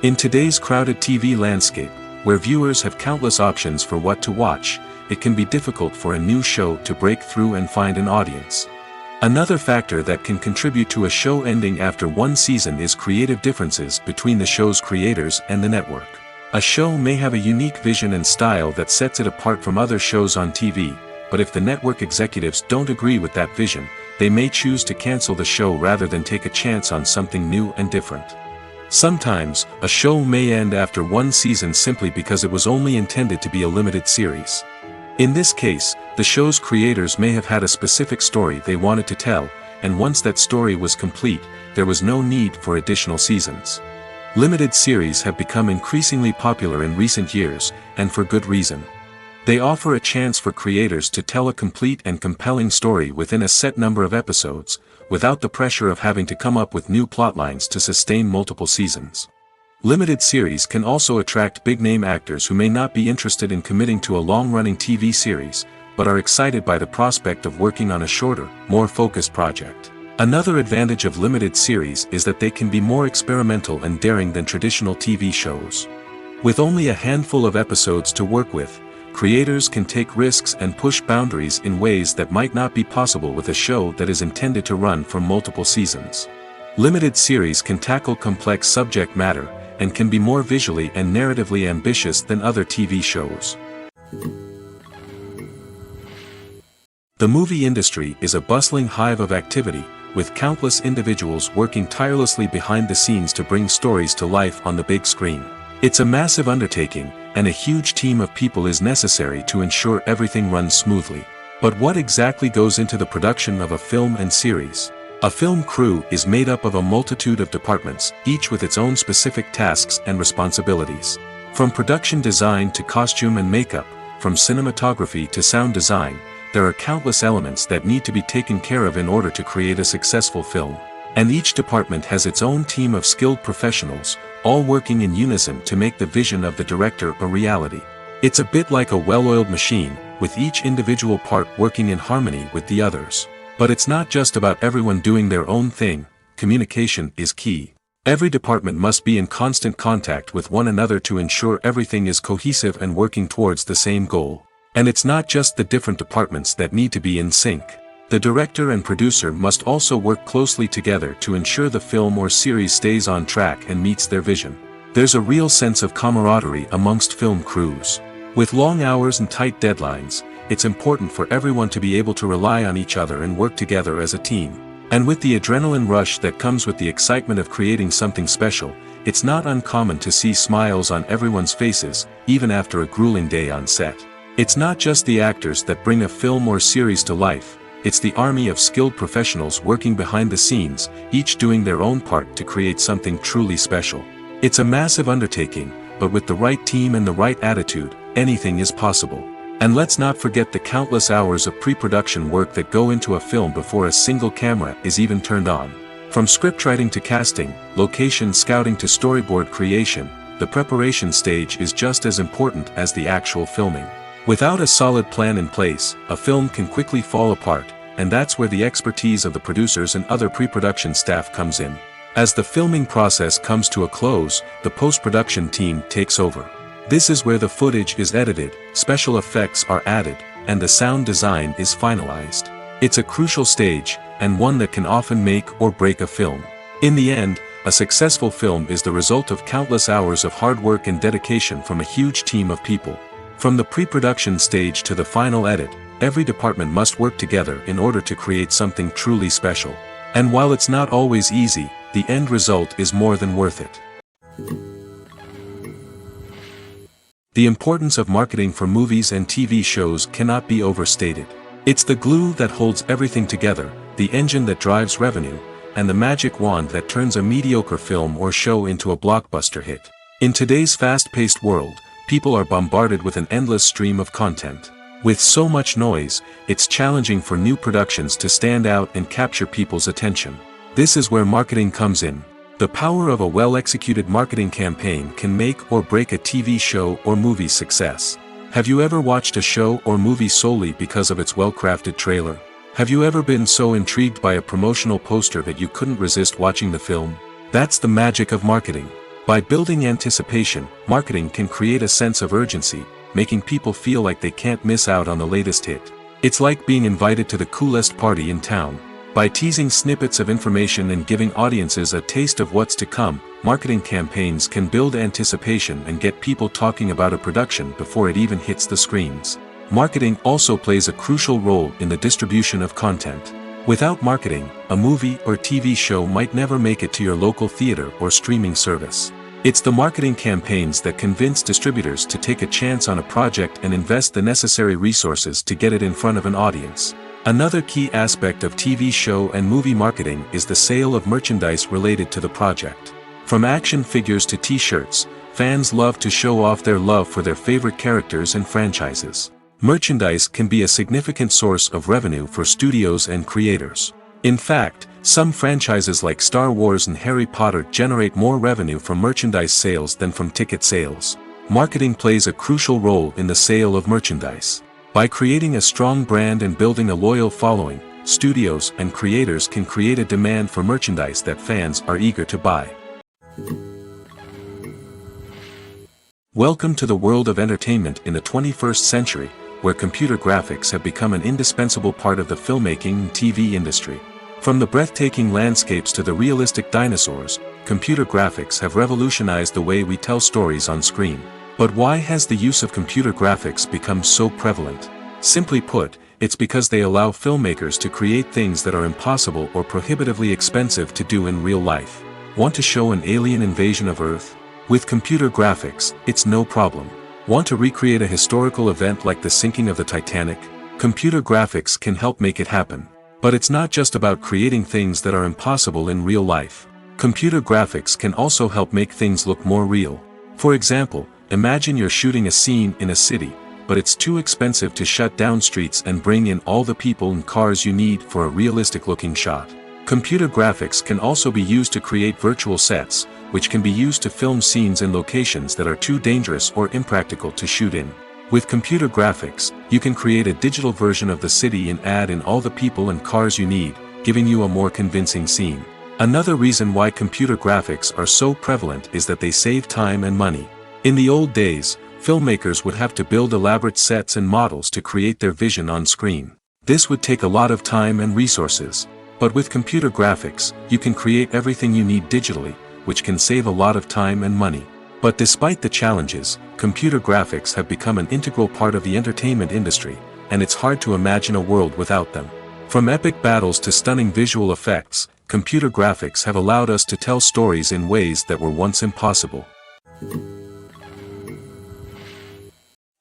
In today's crowded TV landscape, where viewers have countless options for what to watch, it can be difficult for a new show to break through and find an audience. Another factor that can contribute to a show ending after one season is creative differences between the show's creators and the network. A show may have a unique vision and style that sets it apart from other shows on TV, but if the network executives don't agree with that vision, they may choose to cancel the show rather than take a chance on something new and different. Sometimes, a show may end after one season simply because it was only intended to be a limited series. In this case, the show's creators may have had a specific story they wanted to tell, and once that story was complete, there was no need for additional seasons. Limited series have become increasingly popular in recent years, and for good reason. They offer a chance for creators to tell a complete and compelling story within a set number of episodes, without the pressure of having to come up with new plotlines to sustain multiple seasons. Limited series can also attract big-name actors who may not be interested in committing to a long-running TV series, but are excited by the prospect of working on a shorter, more focused project. Another advantage of limited series is that they can be more experimental and daring than traditional TV shows. With only a handful of episodes to work with, creators can take risks and push boundaries in ways that might not be possible with a show that is intended to run for multiple seasons. Limited series can tackle complex subject matter, and can be more visually and narratively ambitious than other TV shows. The movie industry is a bustling hive of activity, with countless individuals working tirelessly behind the scenes to bring stories to life on the big screen. It's a massive undertaking, and a huge team of people is necessary to ensure everything runs smoothly. But what exactly goes into the production of a film and series? A film crew is made up of a multitude of departments, each with its own specific tasks and responsibilities. From production design to costume and makeup, from cinematography to sound design, there are countless elements that need to be taken care of in order to create a successful film. And each department has its own team of skilled professionals, all working in unison to make the vision of the director a reality. It's a bit like a well-oiled machine, with each individual part working in harmony with the others. But it's not just about everyone doing their own thing. Communication is key. Every department must be in constant contact with one another to ensure everything is cohesive and working towards the same goal. And it's not just the different departments that need to be in sync. The director and producer must also work closely together to ensure the film or series stays on track and meets their vision. There's a real sense of camaraderie amongst film crews. With long hours and tight deadlines, it's important for everyone to be able to rely on each other and work together as a team. And with the adrenaline rush that comes with the excitement of creating something special, it's not uncommon to see smiles on everyone's faces, even after a grueling day on set. It's not just the actors that bring a film or series to life, it's the army of skilled professionals working behind the scenes, each doing their own part to create something truly special. It's a massive undertaking, but with the right team and the right attitude, anything is possible. And let's not forget the countless hours of pre-production work that go into a film before a single camera is even turned on. From scriptwriting to casting, location scouting to storyboard creation, the preparation stage is just as important as the actual filming. Without a solid plan in place, a film can quickly fall apart, and that's where the expertise of the producers and other pre-production staff comes in. As the filming process comes to a close, the post-production team takes over. This is where the footage is edited, special effects are added, and the sound design is finalized. It's a crucial stage, and one that can often make or break a film. In the end, a successful film is the result of countless hours of hard work and dedication from a huge team of people. From the pre-production stage to the final edit, every department must work together in order to create something truly special. And while it's not always easy, the end result is more than worth it. The importance of marketing for movies and TV shows cannot be overstated. It's the glue that holds everything together, the engine that drives revenue, and the magic wand that turns a mediocre film or show into a blockbuster hit. In today's fast-paced world, people are bombarded with an endless stream of content. With so much noise, it's challenging for new productions to stand out and capture people's attention. This is where marketing comes in. The power of a well-executed marketing campaign can make or break a TV show or movie's success. Have you ever watched a show or movie solely because of its well-crafted trailer? Have you ever been so intrigued by a promotional poster that you couldn't resist watching the film? That's the magic of marketing. By building anticipation, marketing can create a sense of urgency, making people feel like they can't miss out on the latest hit. It's like being invited to the coolest party in town. By teasing snippets of information and giving audiences a taste of what's to come, marketing campaigns can build anticipation and get people talking about a production before it even hits the screens. Marketing also plays a crucial role in the distribution of content. Without marketing, a movie or TV show might never make it to your local theater or streaming service. It's the marketing campaigns that convince distributors to take a chance on a project and invest the necessary resources to get it in front of an audience. Another key aspect of TV show and movie marketing is the sale of merchandise related to the project. From action figures to t-shirts, fans love to show off their love for their favorite characters and franchises. Merchandise can be a significant source of revenue for studios and creators. In fact, some franchises like Star Wars and Harry Potter generate more revenue from merchandise sales than from ticket sales. Marketing plays a crucial role in the sale of merchandise. By creating a strong brand and building a loyal following, studios and creators can create a demand for merchandise that fans are eager to buy. Welcome to the world of entertainment in the 21st century, where computer graphics have become an indispensable part of the filmmaking and TV industry. From the breathtaking landscapes to the realistic dinosaurs, computer graphics have revolutionized the way we tell stories on screen. But why has the use of computer graphics become so prevalent? Simply put, it's because they allow filmmakers to create things that are impossible or prohibitively expensive to do in real life. Want to show an alien invasion of Earth? With computer graphics, it's no problem. Want to recreate a historical event like the sinking of the Titanic? Computer graphics can help make it happen. But it's not just about creating things that are impossible in real life. Computer graphics can also help make things look more real. For example, imagine you're shooting a scene in a city, but it's too expensive to shut down streets and bring in all the people and cars you need for a realistic-looking shot. Computer graphics can also be used to create virtual sets, which can be used to film scenes in locations that are too dangerous or impractical to shoot in. With computer graphics, you can create a digital version of the city and add in all the people and cars you need, giving you a more convincing scene. Another reason why computer graphics are so prevalent is that they save time and money. In the old days, filmmakers would have to build elaborate sets and models to create their vision on screen. This would take a lot of time and resources. But with computer graphics, you can create everything you need digitally, which can save a lot of time and money. But despite the challenges, computer graphics have become an integral part of the entertainment industry, and it's hard to imagine a world without them. From epic battles to stunning visual effects, computer graphics have allowed us to tell stories in ways that were once impossible.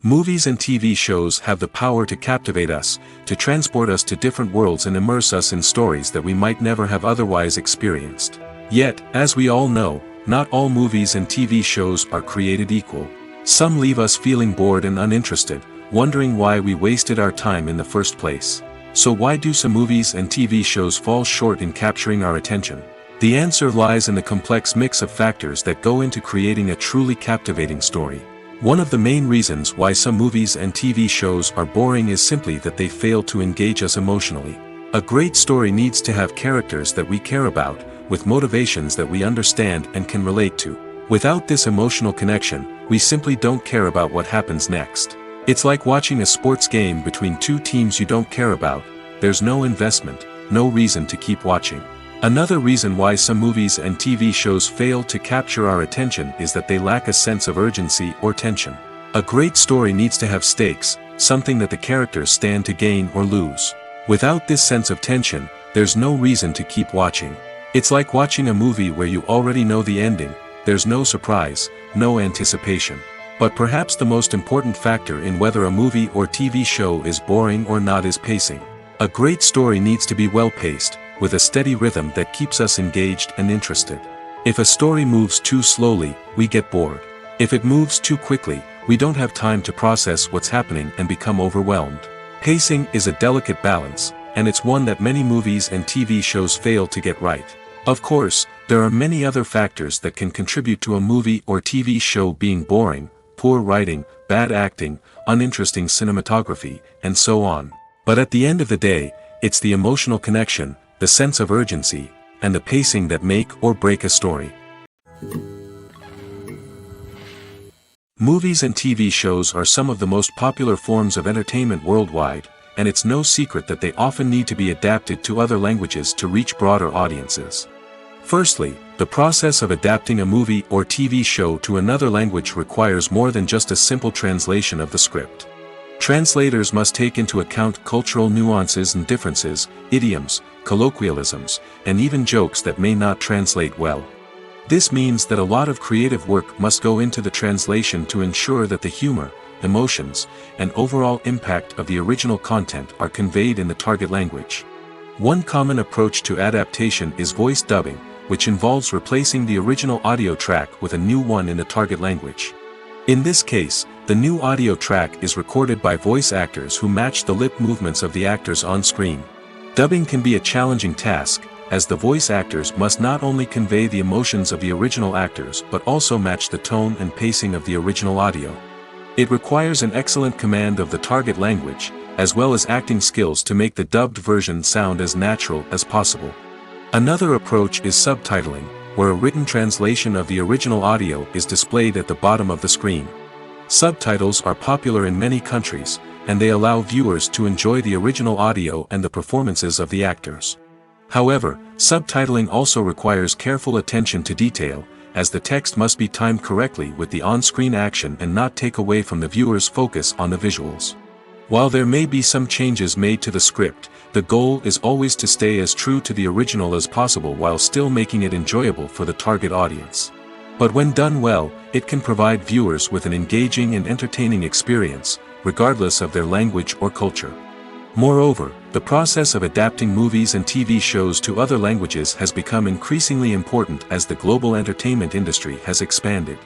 Movies and TV shows have the power to captivate us, to transport us to different worlds and immerse us in stories that we might never have otherwise experienced. Yet, as we all know, not all movies and TV shows are created equal. Some leave us feeling bored and uninterested, wondering why we wasted our time in the first place. So why do some movies and TV shows fall short in capturing our attention? The answer lies in the complex mix of factors that go into creating a truly captivating story. One of the main reasons why some movies and TV shows are boring is simply that they fail to engage us emotionally. A great story needs to have characters that we care about, with motivations that we understand and can relate to. Without this emotional connection, we simply don't care about what happens next. It's like watching a sports game between two teams you don't care about. There's no investment, no reason to keep watching. Another reason why some movies and TV shows fail to capture our attention is that they lack a sense of urgency or tension. A great story needs to have stakes, something that the characters stand to gain or lose. Without this sense of tension, there's no reason to keep watching. It's like watching a movie where you already know the ending. There's no surprise, no anticipation. But perhaps the most important factor in whether a movie or TV show is boring or not is pacing. A great story needs to be well-paced, with a steady rhythm that keeps us engaged and interested. If a story moves too slowly, we get bored. If it moves too quickly, we don't have time to process what's happening and become overwhelmed. Pacing is a delicate balance, and it's one that many movies and TV shows fail to get right. Of course, there are many other factors that can contribute to a movie or TV show being boring: poor writing, bad acting, uninteresting cinematography, and so on. But at the end of the day, it's the emotional connection, the sense of urgency, and the pacing that make or break a story. Movies and TV shows are some of the most popular forms of entertainment worldwide, and it's no secret that they often need to be adapted to other languages to reach broader audiences. Firstly, the process of adapting a movie or TV show to another language requires more than just a simple translation of the script. Translators must take into account cultural nuances and differences, idioms, colloquialisms, and even jokes that may not translate well. This means that a lot of creative work must go into the translation to ensure that the humor, emotions, and overall impact of the original content are conveyed in the target language. One common approach to adaptation is voice dubbing, which involves replacing the original audio track with a new one in the target language. In this case, the new audio track is recorded by voice actors who match the lip movements of the actors on screen. Dubbing can be a challenging task, as the voice actors must not only convey the emotions of the original actors but also match the tone and pacing of the original audio. It requires an excellent command of the target language, as well as acting skills to make the dubbed version sound as natural as possible. Another approach is subtitling, where a written translation of the original audio is displayed at the bottom of the screen. Subtitles are popular in many countries, and they allow viewers to enjoy the original audio and the performances of the actors. However, subtitling also requires careful attention to detail, as the text must be timed correctly with the on-screen action and not take away from the viewer's focus on the visuals. While there may be some changes made to the script, the goal is always to stay as true to the original as possible while still making it enjoyable for the target audience. But when done well, it can provide viewers with an engaging and entertaining experience, regardless of their language or culture. Moreover, the process of adapting movies and TV shows to other languages has become increasingly important as the global entertainment industry has expanded.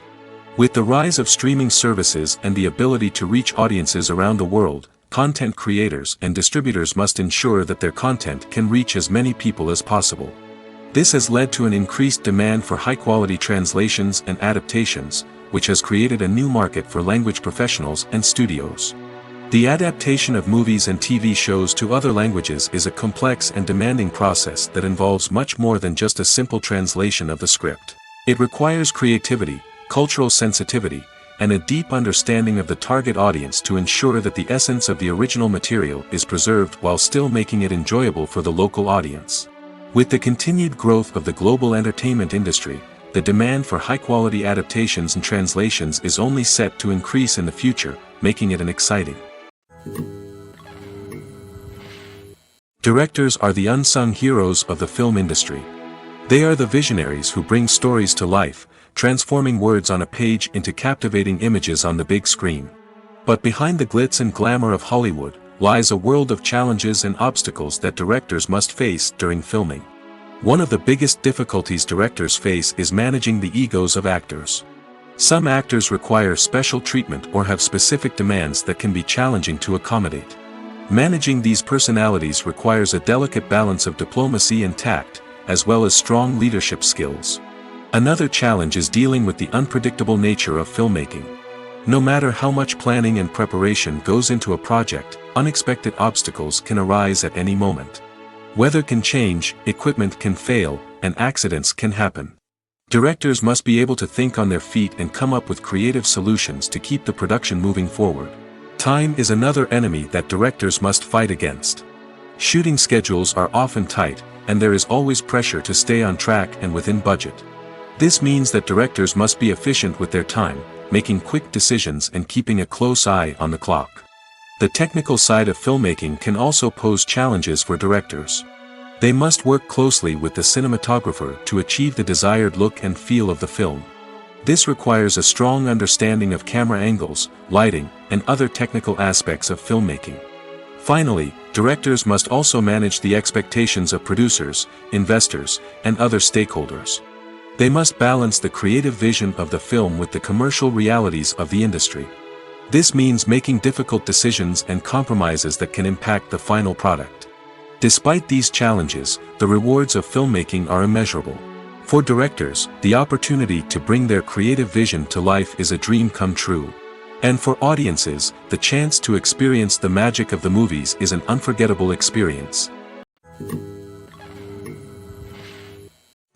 With the rise of streaming services and the ability to reach audiences around the world, content creators and distributors must ensure that their content can reach as many people as possible. This has led to an increased demand for high-quality translations and adaptations, which has created a new market for language professionals and studios. The adaptation of movies and TV shows to other languages is a complex and demanding process that involves much more than just a simple translation of the script. It requires creativity, cultural sensitivity, and a deep understanding of the target audience to ensure that the essence of the original material is preserved while still making it enjoyable for the local audience. With the continued growth of the global entertainment industry, the demand for high-quality adaptations and translations is only set to increase in the future, making it exciting. Directors are the unsung heroes of the film industry. They are the visionaries who bring stories to life, transforming words on a page into captivating images on the big screen. But behind the glitz and glamour of Hollywood, lies a world of challenges and obstacles that directors must face during filming. One of the biggest difficulties directors face is managing the egos of actors. Some actors require special treatment or have specific demands that can be challenging to accommodate. Managing these personalities requires a delicate balance of diplomacy and tact, as well as strong leadership skills. Another challenge is dealing with the unpredictable nature of filmmaking. No matter how much planning and preparation goes into a project, unexpected obstacles can arise at any moment. Weather can change, equipment can fail, and accidents can happen. Directors must be able to think on their feet and come up with creative solutions to keep the production moving forward. Time is another enemy that directors must fight against. Shooting schedules are often tight, and there is always pressure to stay on track and within budget. This means that directors must be efficient with their time, making quick decisions and keeping a close eye on the clock. The technical side of filmmaking can also pose challenges for directors. They must work closely with the cinematographer to achieve the desired look and feel of the film. This requires a strong understanding of camera angles, lighting, and other technical aspects of filmmaking. Finally, directors must also manage the expectations of producers, investors, and other stakeholders. They must balance the creative vision of the film with the commercial realities of the industry. This means making difficult decisions and compromises that can impact the final product. Despite these challenges, the rewards of filmmaking are immeasurable. For directors, the opportunity to bring their creative vision to life is a dream come true. And for audiences, the chance to experience the magic of the movies is an unforgettable experience.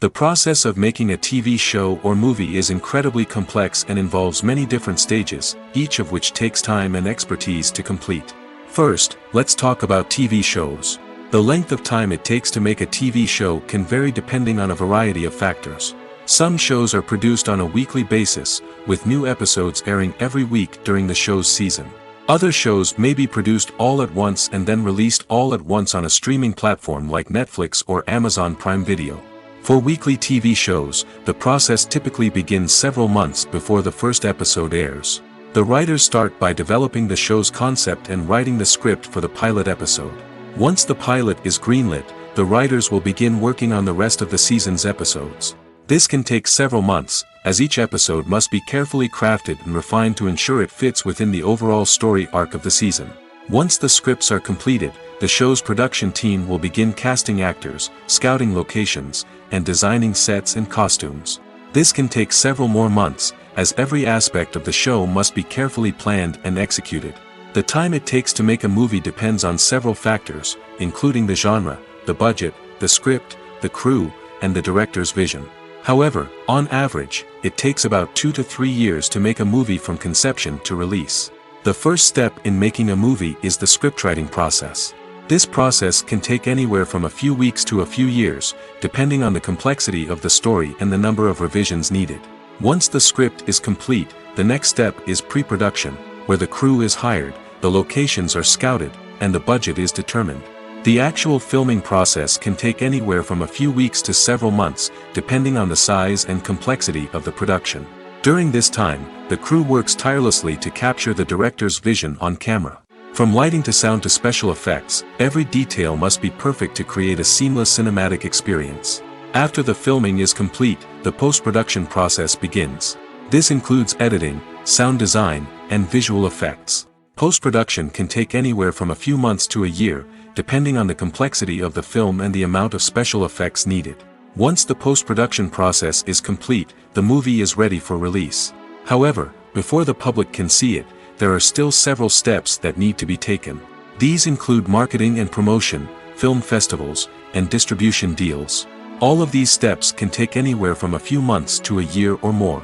The process of making a TV show or movie is incredibly complex and involves many different stages, each of which takes time and expertise to complete. First, let's talk about TV shows. The length of time it takes to make a TV show can vary depending on a variety of factors. Some shows are produced on a weekly basis, with new episodes airing every week during the show's season. Other shows may be produced all at once and then released all at once on a streaming platform like Netflix or Amazon Prime Video. For weekly TV shows, the process typically begins several months before the first episode airs. The writers start by developing the show's concept and writing the script for the pilot episode. Once the pilot is greenlit, the writers will begin working on the rest of the season's episodes. This can take several months, as each episode must be carefully crafted and refined to ensure it fits within the overall story arc of the season. Once the scripts are completed, the show's production team will begin casting actors, scouting locations, and designing sets and costumes. This can take several more months, as every aspect of the show must be carefully planned and executed. The time it takes to make a movie depends on several factors, including the genre, the budget, the script, the crew, and the director's vision. However, on average, it takes about 2 to 3 years to make a movie from conception to release. The first step in making a movie is the scriptwriting process. This process can take anywhere from a few weeks to a few years, depending on the complexity of the story and the number of revisions needed. Once the script is complete, the next step is pre-production, where the crew is hired, the locations are scouted, and the budget is determined. The actual filming process can take anywhere from a few weeks to several months, depending on the size and complexity of the production. During this time, the crew works tirelessly to capture the director's vision on camera. From lighting to sound to special effects, every detail must be perfect to create a seamless cinematic experience. After the filming is complete, the post-production process begins. This includes editing, sound design, and visual effects. Post-production can take anywhere from a few months to a year, depending on the complexity of the film and the amount of special effects needed. Once the post-production process is complete, the movie is ready for release. However, before the public can see it, there are still several steps that need to be taken. These include marketing and promotion, film festivals, and distribution deals. All of these steps can take anywhere from a few months to a year or more.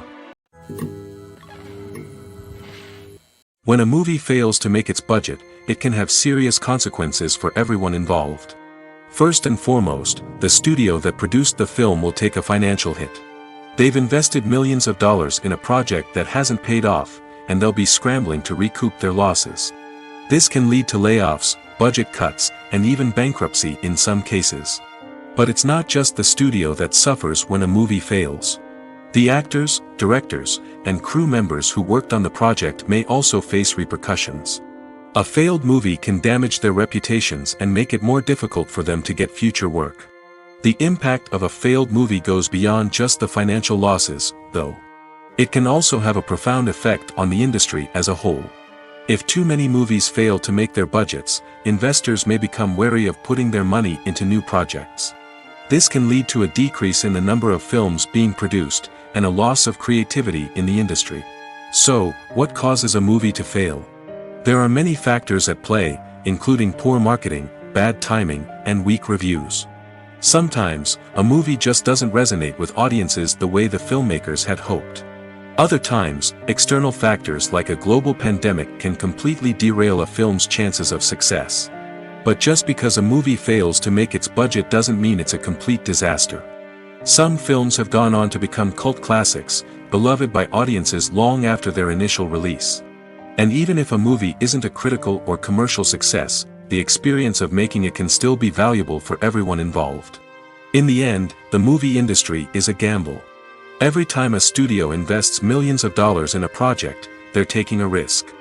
When a movie fails to make its budget, it can have serious consequences for everyone involved. First and foremost, the studio that produced the film will take a financial hit. They've invested millions of dollars in a project that hasn't paid off, and they'll be scrambling to recoup their losses. This can lead to layoffs, budget cuts, and even bankruptcy in some cases. But it's not just the studio that suffers when a movie fails. The actors, directors, and crew members who worked on the project may also face repercussions. A failed movie can damage their reputations and make it more difficult for them to get future work. The impact of a failed movie goes beyond just the financial losses, though. It can also have a profound effect on the industry as a whole. If too many movies fail to make their budgets, investors may become wary of putting their money into new projects. This can lead to a decrease in the number of films being produced, and a loss of creativity in the industry. So, what causes a movie to fail? There are many factors at play, including poor marketing, bad timing, and weak reviews. Sometimes, a movie just doesn't resonate with audiences the way the filmmakers had hoped. Other times, external factors like a global pandemic can completely derail a film's chances of success. But just because a movie fails to make its budget doesn't mean it's a complete disaster. Some films have gone on to become cult classics, beloved by audiences long after their initial release. And even if a movie isn't a critical or commercial success, the experience of making it can still be valuable for everyone involved. In the end, the movie industry is a gamble. Every time a studio invests millions of dollars in a project, they're taking a risk.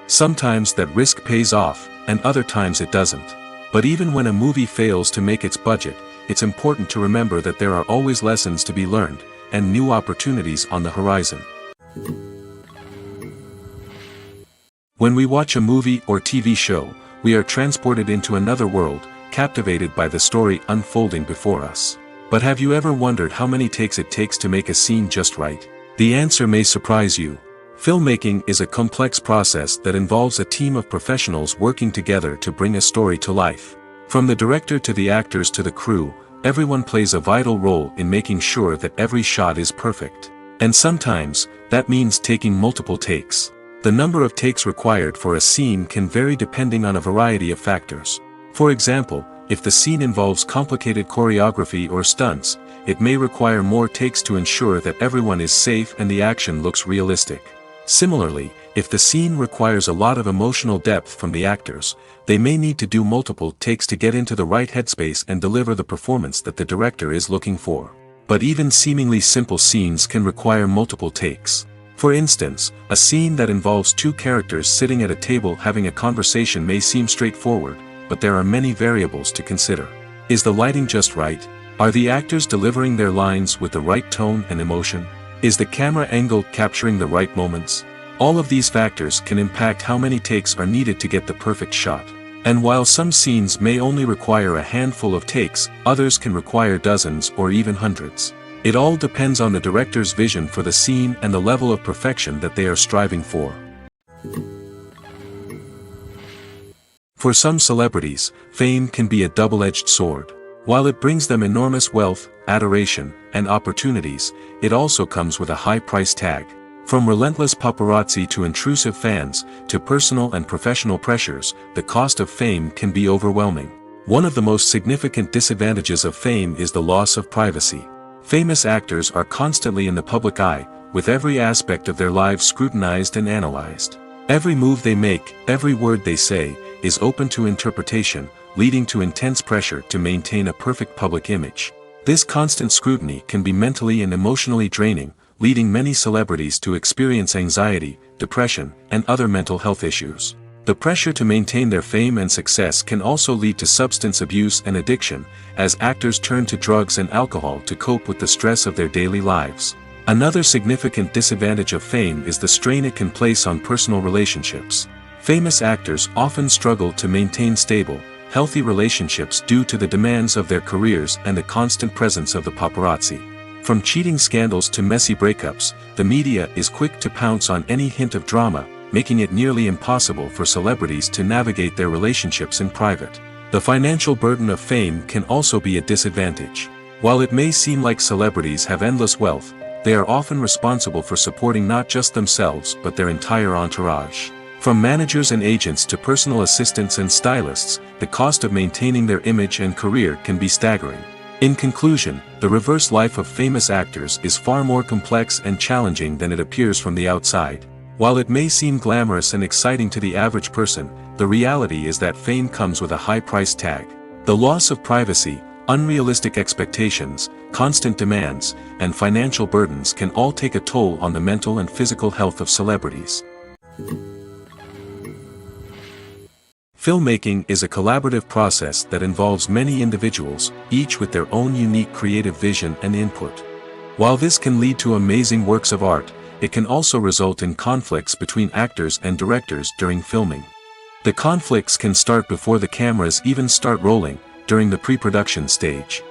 Sometimes that risk pays off, and other times it doesn't. But even when a movie fails to make its budget, it's important to remember that there are always lessons to be learned, and new opportunities on the horizon. When we watch a movie or TV show, we are transported into another world, captivated by the story unfolding before us. But have you ever wondered how many takes it takes to make a scene just right? The answer may surprise you. Filmmaking is a complex process that involves a team of professionals working together to bring a story to life. From the director to the actors to the crew, everyone plays a vital role in making sure that every shot is perfect. And sometimes, that means taking multiple takes. The number of takes required for a scene can vary depending on a variety of factors. For example, if the scene involves complicated choreography or stunts, it may require more takes to ensure that everyone is safe and the action looks realistic. Similarly, if the scene requires a lot of emotional depth from the actors, they may need to do multiple takes to get into the right headspace and deliver the performance that the director is looking for. But even seemingly simple scenes can require multiple takes. For instance, a scene that involves two characters sitting at a table having a conversation may seem straightforward, but there are many variables to consider. Is the lighting just right? Are the actors delivering their lines with the right tone and emotion? Is the camera angle capturing the right moments? All of these factors can impact how many takes are needed to get the perfect shot. And while some scenes may only require a handful of takes, others can require dozens or even hundreds. It all depends on the director's vision for the scene and the level of perfection that they are striving for. For some celebrities, fame can be a double-edged sword. While it brings them enormous wealth, adoration, and opportunities, it also comes with a high price tag. From relentless paparazzi to intrusive fans, to personal and professional pressures, the cost of fame can be overwhelming. One of the most significant disadvantages of fame is the loss of privacy. Famous actors are constantly in the public eye, with every aspect of their lives scrutinized and analyzed. Every move they make, every word they say, is open to interpretation, leading to intense pressure to maintain a perfect public image. This constant scrutiny can be mentally and emotionally draining, leading many celebrities to experience anxiety, depression, and other mental health issues. The pressure to maintain their fame and success can also lead to substance abuse and addiction, as actors turn to drugs and alcohol to cope with the stress of their daily lives. Another significant disadvantage of fame is the strain it can place on personal relationships. Famous actors often struggle to maintain stable, healthy relationships due to the demands of their careers and the constant presence of the paparazzi. From cheating scandals to messy breakups, the media is quick to pounce on any hint of drama, making it nearly impossible for celebrities to navigate their relationships in private. The financial burden of fame can also be a disadvantage. While it may seem like celebrities have endless wealth, they are often responsible for supporting not just themselves but their entire entourage. From managers and agents to personal assistants and stylists, the cost of maintaining their image and career can be staggering. In conclusion, the reverse life of famous actors is far more complex and challenging than it appears from the outside. While it may seem glamorous and exciting to the average person, the reality is that fame comes with a high price tag. The loss of privacy, unrealistic expectations, constant demands, and financial burdens can all take a toll on the mental and physical health of celebrities. Filmmaking is a collaborative process that involves many individuals, each with their own unique creative vision and input. While this can lead to amazing works of art, it can also result in conflicts between actors and directors during filming. The conflicts can start before the cameras even start rolling, during the pre-production stage.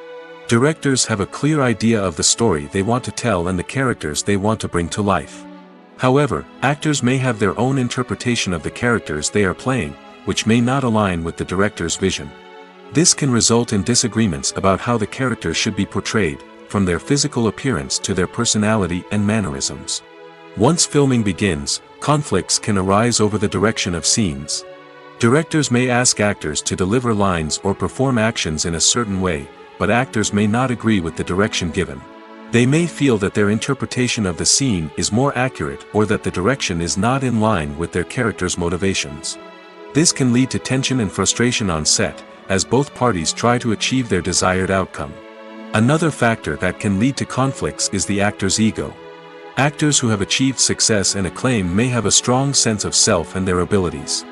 Directors have a clear idea of the story they want to tell and the characters they want to bring to life. However, actors may have their own interpretation of the characters they are playing, which may not align with the director's vision. This can result in disagreements about how the characters should be portrayed, from their physical appearance to their personality and mannerisms. Once filming begins, conflicts can arise over the direction of scenes. Directors may ask actors to deliver lines or perform actions in a certain way, but actors may not agree with the direction given. They may feel that their interpretation of the scene is more accurate or that the direction is not in line with their character's motivations. This can lead to tension and frustration on set, as both parties try to achieve their desired outcome. Another factor that can lead to conflicts is the actor's ego. Actors who have achieved success and acclaim may have a strong sense of self and their abilities.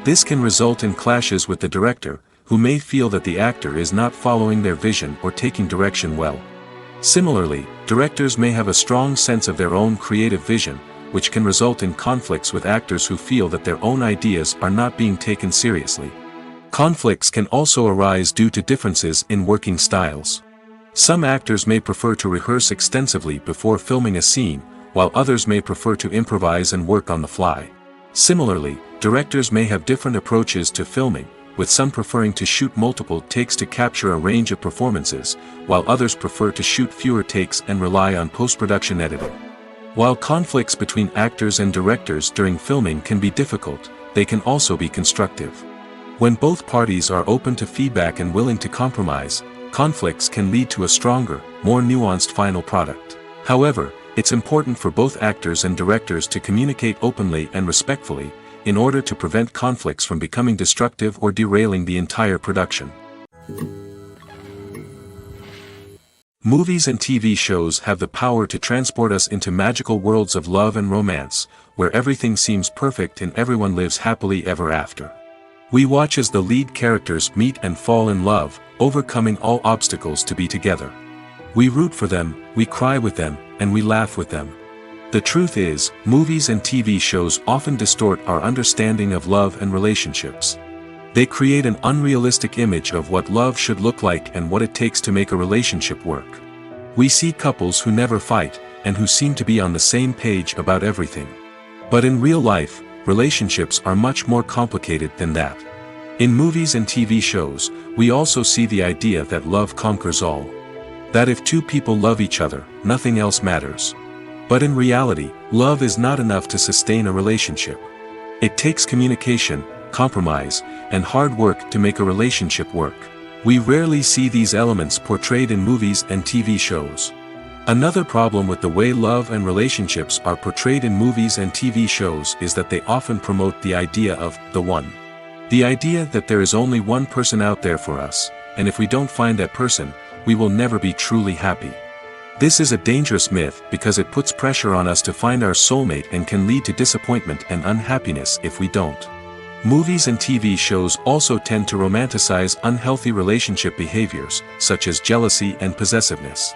This can result in clashes with the director, who may feel that the actor is not following their vision or taking direction well. Similarly, directors may have a strong sense of their own creative vision, which can result in conflicts with actors who feel that their own ideas are not being taken seriously. Conflicts can also arise due to differences in working styles. Some actors may prefer to rehearse extensively before filming a scene, while others may prefer to improvise and work on the fly. Similarly, directors may have different approaches to filming, with some preferring to shoot multiple takes to capture a range of performances, while others prefer to shoot fewer takes and rely on post-production editing. While conflicts between actors and directors during filming can be difficult, they can also be constructive. When both parties are open to feedback and willing to compromise, conflicts can lead to a stronger, more nuanced final product. However, it's important for both actors and directors to communicate openly and respectfully, in order to prevent conflicts from becoming destructive or derailing the entire production. Movies and TV shows have the power to transport us into magical worlds of love and romance, where everything seems perfect and everyone lives happily ever after. We watch as the lead characters meet and fall in love, overcoming all obstacles to be together. We root for them, we cry with them, and we laugh with them. The truth is, movies and TV shows often distort our understanding of love and relationships. They create an unrealistic image of what love should look like and what it takes to make a relationship work. We see couples who never fight, and who seem to be on the same page about everything. But in real life, relationships are much more complicated than that. In movies and TV shows, we also see the idea that love conquers all. That if two people love each other, nothing else matters. But in reality, love is not enough to sustain a relationship. It takes communication, compromise, and hard work to make a relationship work. We rarely see these elements portrayed in movies and TV shows. Another problem with the way love and relationships are portrayed in movies and TV shows is that they often promote the idea of the one. The idea that there is only one person out there for us, and if we don't find that person, we will never be truly happy. This is a dangerous myth because it puts pressure on us to find our soulmate and can lead to disappointment and unhappiness if we don't. Movies and TV shows also tend to romanticize unhealthy relationship behaviors, such as jealousy and possessiveness.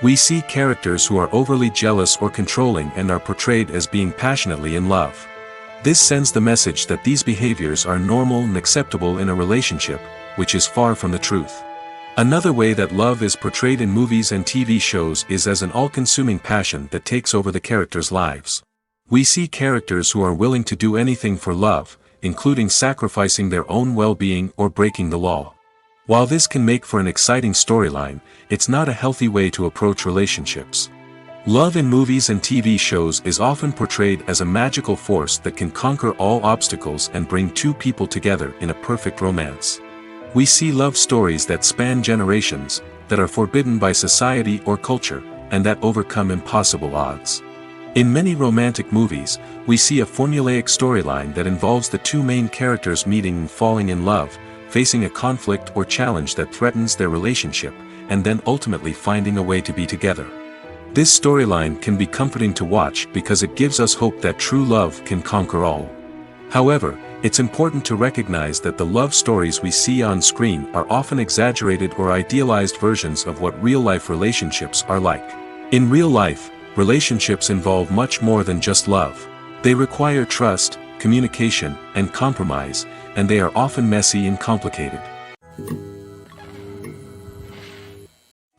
We see characters who are overly jealous or controlling and are portrayed as being passionately in love. This sends the message that these behaviors are normal and acceptable in a relationship, which is far from the truth. Another way that love is portrayed in movies and TV shows is as an all-consuming passion that takes over the characters' lives. We see characters who are willing to do anything for love, including sacrificing their own well-being or breaking the law. While this can make for an exciting storyline, it's not a healthy way to approach relationships. Love in movies and TV shows is often portrayed as a magical force that can conquer all obstacles and bring two people together in a perfect romance. We see love stories that span generations, that are forbidden by society or culture, and that overcome impossible odds. In many romantic movies, we see a formulaic storyline that involves the two main characters meeting and falling in love, facing a conflict or challenge that threatens their relationship, and then ultimately finding a way to be together. This storyline can be comforting to watch because it gives us hope that true love can conquer all. However, it's important to recognize that the love stories we see on screen are often exaggerated or idealized versions of what real-life relationships are like. In real life, relationships involve much more than just love. They require trust, communication, and compromise, and they are often messy and complicated.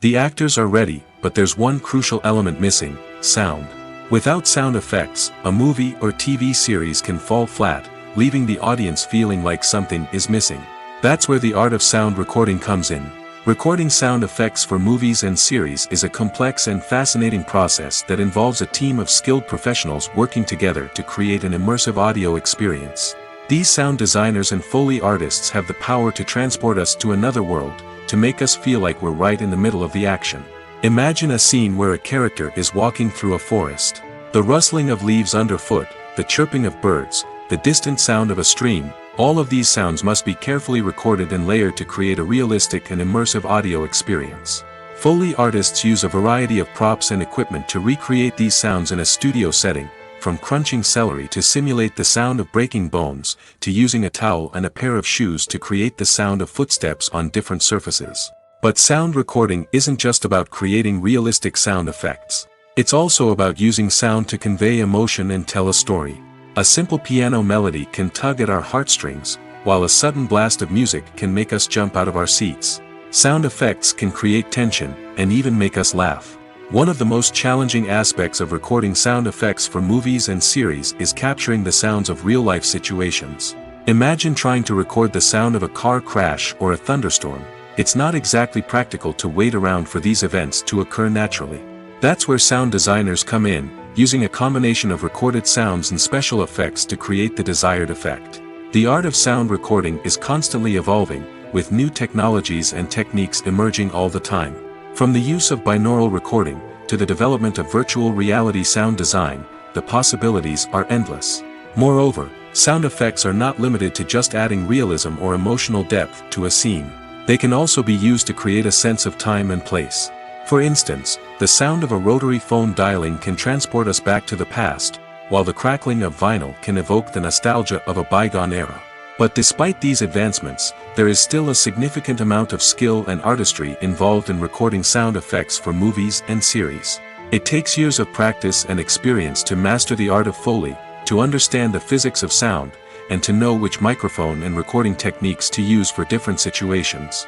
The actors are ready, but there's one crucial element missing: sound. Without sound effects, a movie or TV series can fall flat, leaving the audience feeling like something is missing. That's where the art of sound recording comes in. Recording sound effects for movies and series is a complex and fascinating process that involves a team of skilled professionals working together to create an immersive audio experience. These sound designers and Foley artists have the power to transport us to another world, to make us feel like we're right in the middle of the action. Imagine a scene where a character is walking through a forest. The rustling of leaves underfoot, the chirping of birds, the distant sound of a stream, all of these sounds must be carefully recorded and layered to create a realistic and immersive audio experience. Foley artists use a variety of props and equipment to recreate these sounds in a studio setting, from crunching celery to simulate the sound of breaking bones, to using a towel and a pair of shoes to create the sound of footsteps on different surfaces. But sound recording isn't just about creating realistic sound effects. It's also about using sound to convey emotion and tell a story. A simple piano melody can tug at our heartstrings, while a sudden blast of music can make us jump out of our seats. Sound effects can create tension, and even make us laugh. One of the most challenging aspects of recording sound effects for movies and series is capturing the sounds of real-life situations. Imagine trying to record the sound of a car crash or a thunderstorm. It's not exactly practical to wait around for these events to occur naturally. That's where sound designers come in, using a combination of recorded sounds and special effects to create the desired effect. The art of sound recording is constantly evolving, with new technologies and techniques emerging all the time. From the use of binaural recording, to the development of virtual reality sound design, the possibilities are endless. Moreover, sound effects are not limited to just adding realism or emotional depth to a scene. They can also be used to create a sense of time and place. For instance, the sound of a rotary phone dialing can transport us back to the past, while the crackling of vinyl can evoke the nostalgia of a bygone era. But despite these advancements, there is still a significant amount of skill and artistry involved in recording sound effects for movies and series. It takes years of practice and experience to master the art of Foley, to understand the physics of sound, and to know which microphone and recording techniques to use for different situations.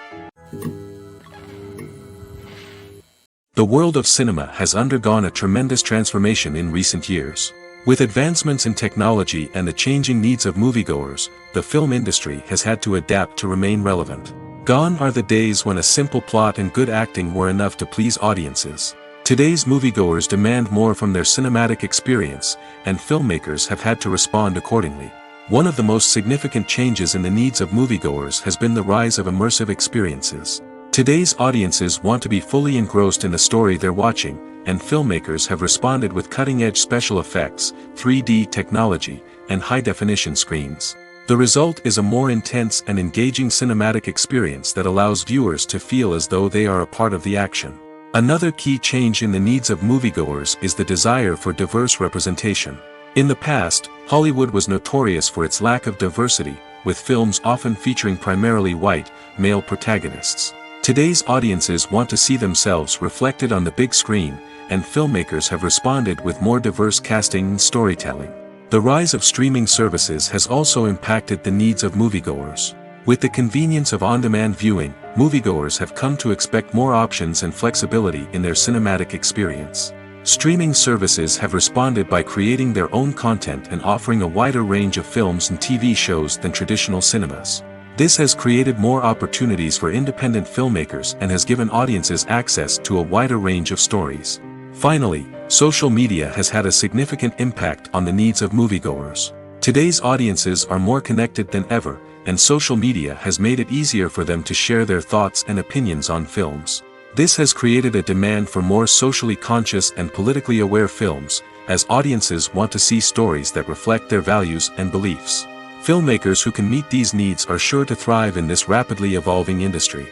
The world of cinema has undergone a tremendous transformation in recent years. With advancements in technology and the changing needs of moviegoers, the film industry has had to adapt to remain relevant. Gone are the days when a simple plot and good acting were enough to please audiences. Today's moviegoers demand more from their cinematic experience, and filmmakers have had to respond accordingly. One of the most significant changes in the needs of moviegoers has been the rise of immersive experiences. Today's audiences want to be fully engrossed in the story they're watching, and filmmakers have responded with cutting-edge special effects, 3D technology, and high-definition screens. The result is a more intense and engaging cinematic experience that allows viewers to feel as though they are a part of the action. Another key change in the needs of moviegoers is the desire for diverse representation. In the past, Hollywood was notorious for its lack of diversity, with films often featuring primarily white, male protagonists. Today's audiences want to see themselves reflected on the big screen, and filmmakers have responded with more diverse casting and storytelling. The rise of streaming services has also impacted the needs of moviegoers. With the convenience of on-demand viewing, moviegoers have come to expect more options and flexibility in their cinematic experience. Streaming services have responded by creating their own content and offering a wider range of films and TV shows than traditional cinemas. This has created more opportunities for independent filmmakers and has given audiences access to a wider range of stories. Finally, social media has had a significant impact on the needs of moviegoers. Today's audiences are more connected than ever, and social media has made it easier for them to share their thoughts and opinions on films. This has created a demand for more socially conscious and politically aware films, as audiences want to see stories that reflect their values and beliefs. Filmmakers who can meet these needs are sure to thrive in this rapidly evolving industry.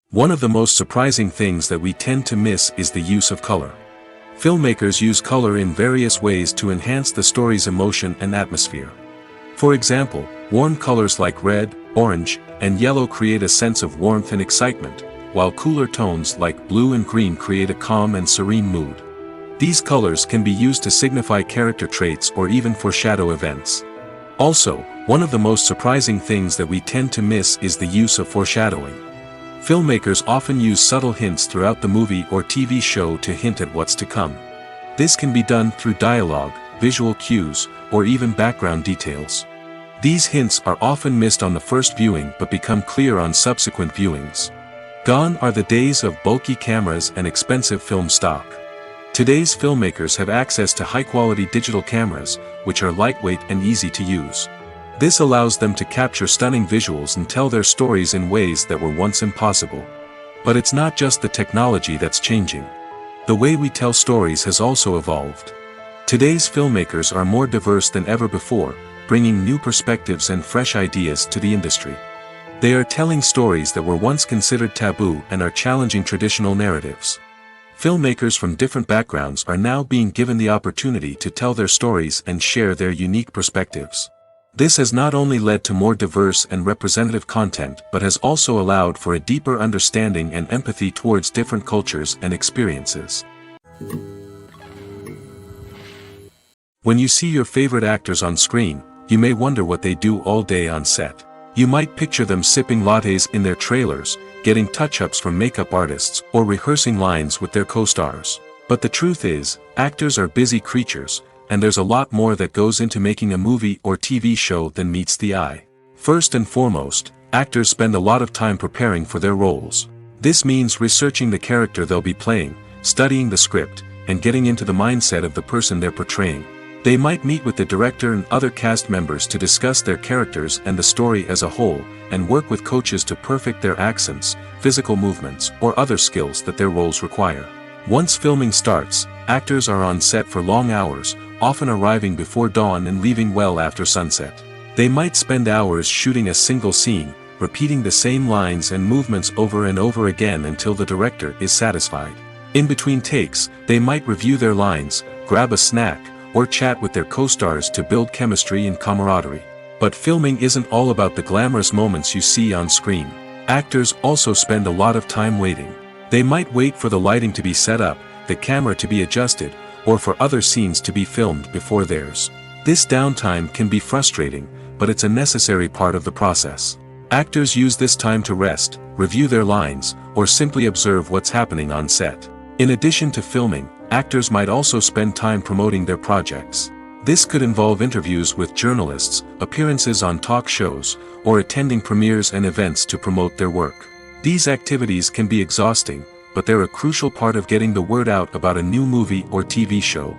One of the most surprising things that we tend to miss is the use of color. Filmmakers use color in various ways to enhance the story's emotion and atmosphere. For example, warm colors like red, orange, and yellow create a sense of warmth and excitement, while cooler tones like blue and green create a calm and serene mood. These colors can be used to signify character traits or even foreshadow events. Also, one of the most surprising things that we tend to miss is the use of foreshadowing. Filmmakers often use subtle hints throughout the movie or TV show to hint at what's to come. This can be done through dialogue, visual cues, or even background details. These hints are often missed on the first viewing but become clear on subsequent viewings. Gone are the days of bulky cameras and expensive film stock. Today's filmmakers have access to high-quality digital cameras, which are lightweight and easy to use. This allows them to capture stunning visuals and tell their stories in ways that were once impossible. But it's not just the technology that's changing. The way we tell stories has also evolved. Today's filmmakers are more diverse than ever before, bringing new perspectives and fresh ideas to the industry. They are telling stories that were once considered taboo and are challenging traditional narratives. Filmmakers from different backgrounds are now being given the opportunity to tell their stories and share their unique perspectives. This has not only led to more diverse and representative content but has also allowed for a deeper understanding and empathy towards different cultures and experiences. When you see your favorite actors on screen, you may wonder what they do all day on set. You might picture them sipping lattes in their trailers, getting touch-ups from makeup artists, or rehearsing lines with their co-stars. But the truth is, actors are busy creatures, and there's a lot more that goes into making a movie or TV show than meets the eye. First and foremost, actors spend a lot of time preparing for their roles. This means researching the character they'll be playing, studying the script, and getting into the mindset of the person they're portraying. They might meet with the director and other cast members to discuss their characters and the story as a whole, and work with coaches to perfect their accents, physical movements, or other skills that their roles require. Once filming starts, actors are on set for long hours, often arriving before dawn and leaving well after sunset. They might spend hours shooting a single scene, repeating the same lines and movements over and over again until the director is satisfied. In between takes, they might review their lines, grab a snack, or chat with their co-stars to build chemistry and camaraderie. But filming isn't all about the glamorous moments you see on screen. Actors also spend a lot of time waiting. They might wait for the lighting to be set up, the camera to be adjusted, or for other scenes to be filmed before theirs. This downtime can be frustrating, but it's a necessary part of the process. Actors use this time to rest, review their lines, or simply observe what's happening on set. In addition to filming, actors might also spend time promoting their projects. This could involve interviews with journalists, appearances on talk shows, or attending premieres and events to promote their work. These activities can be exhausting, but they're a crucial part of getting the word out about a new movie or TV show.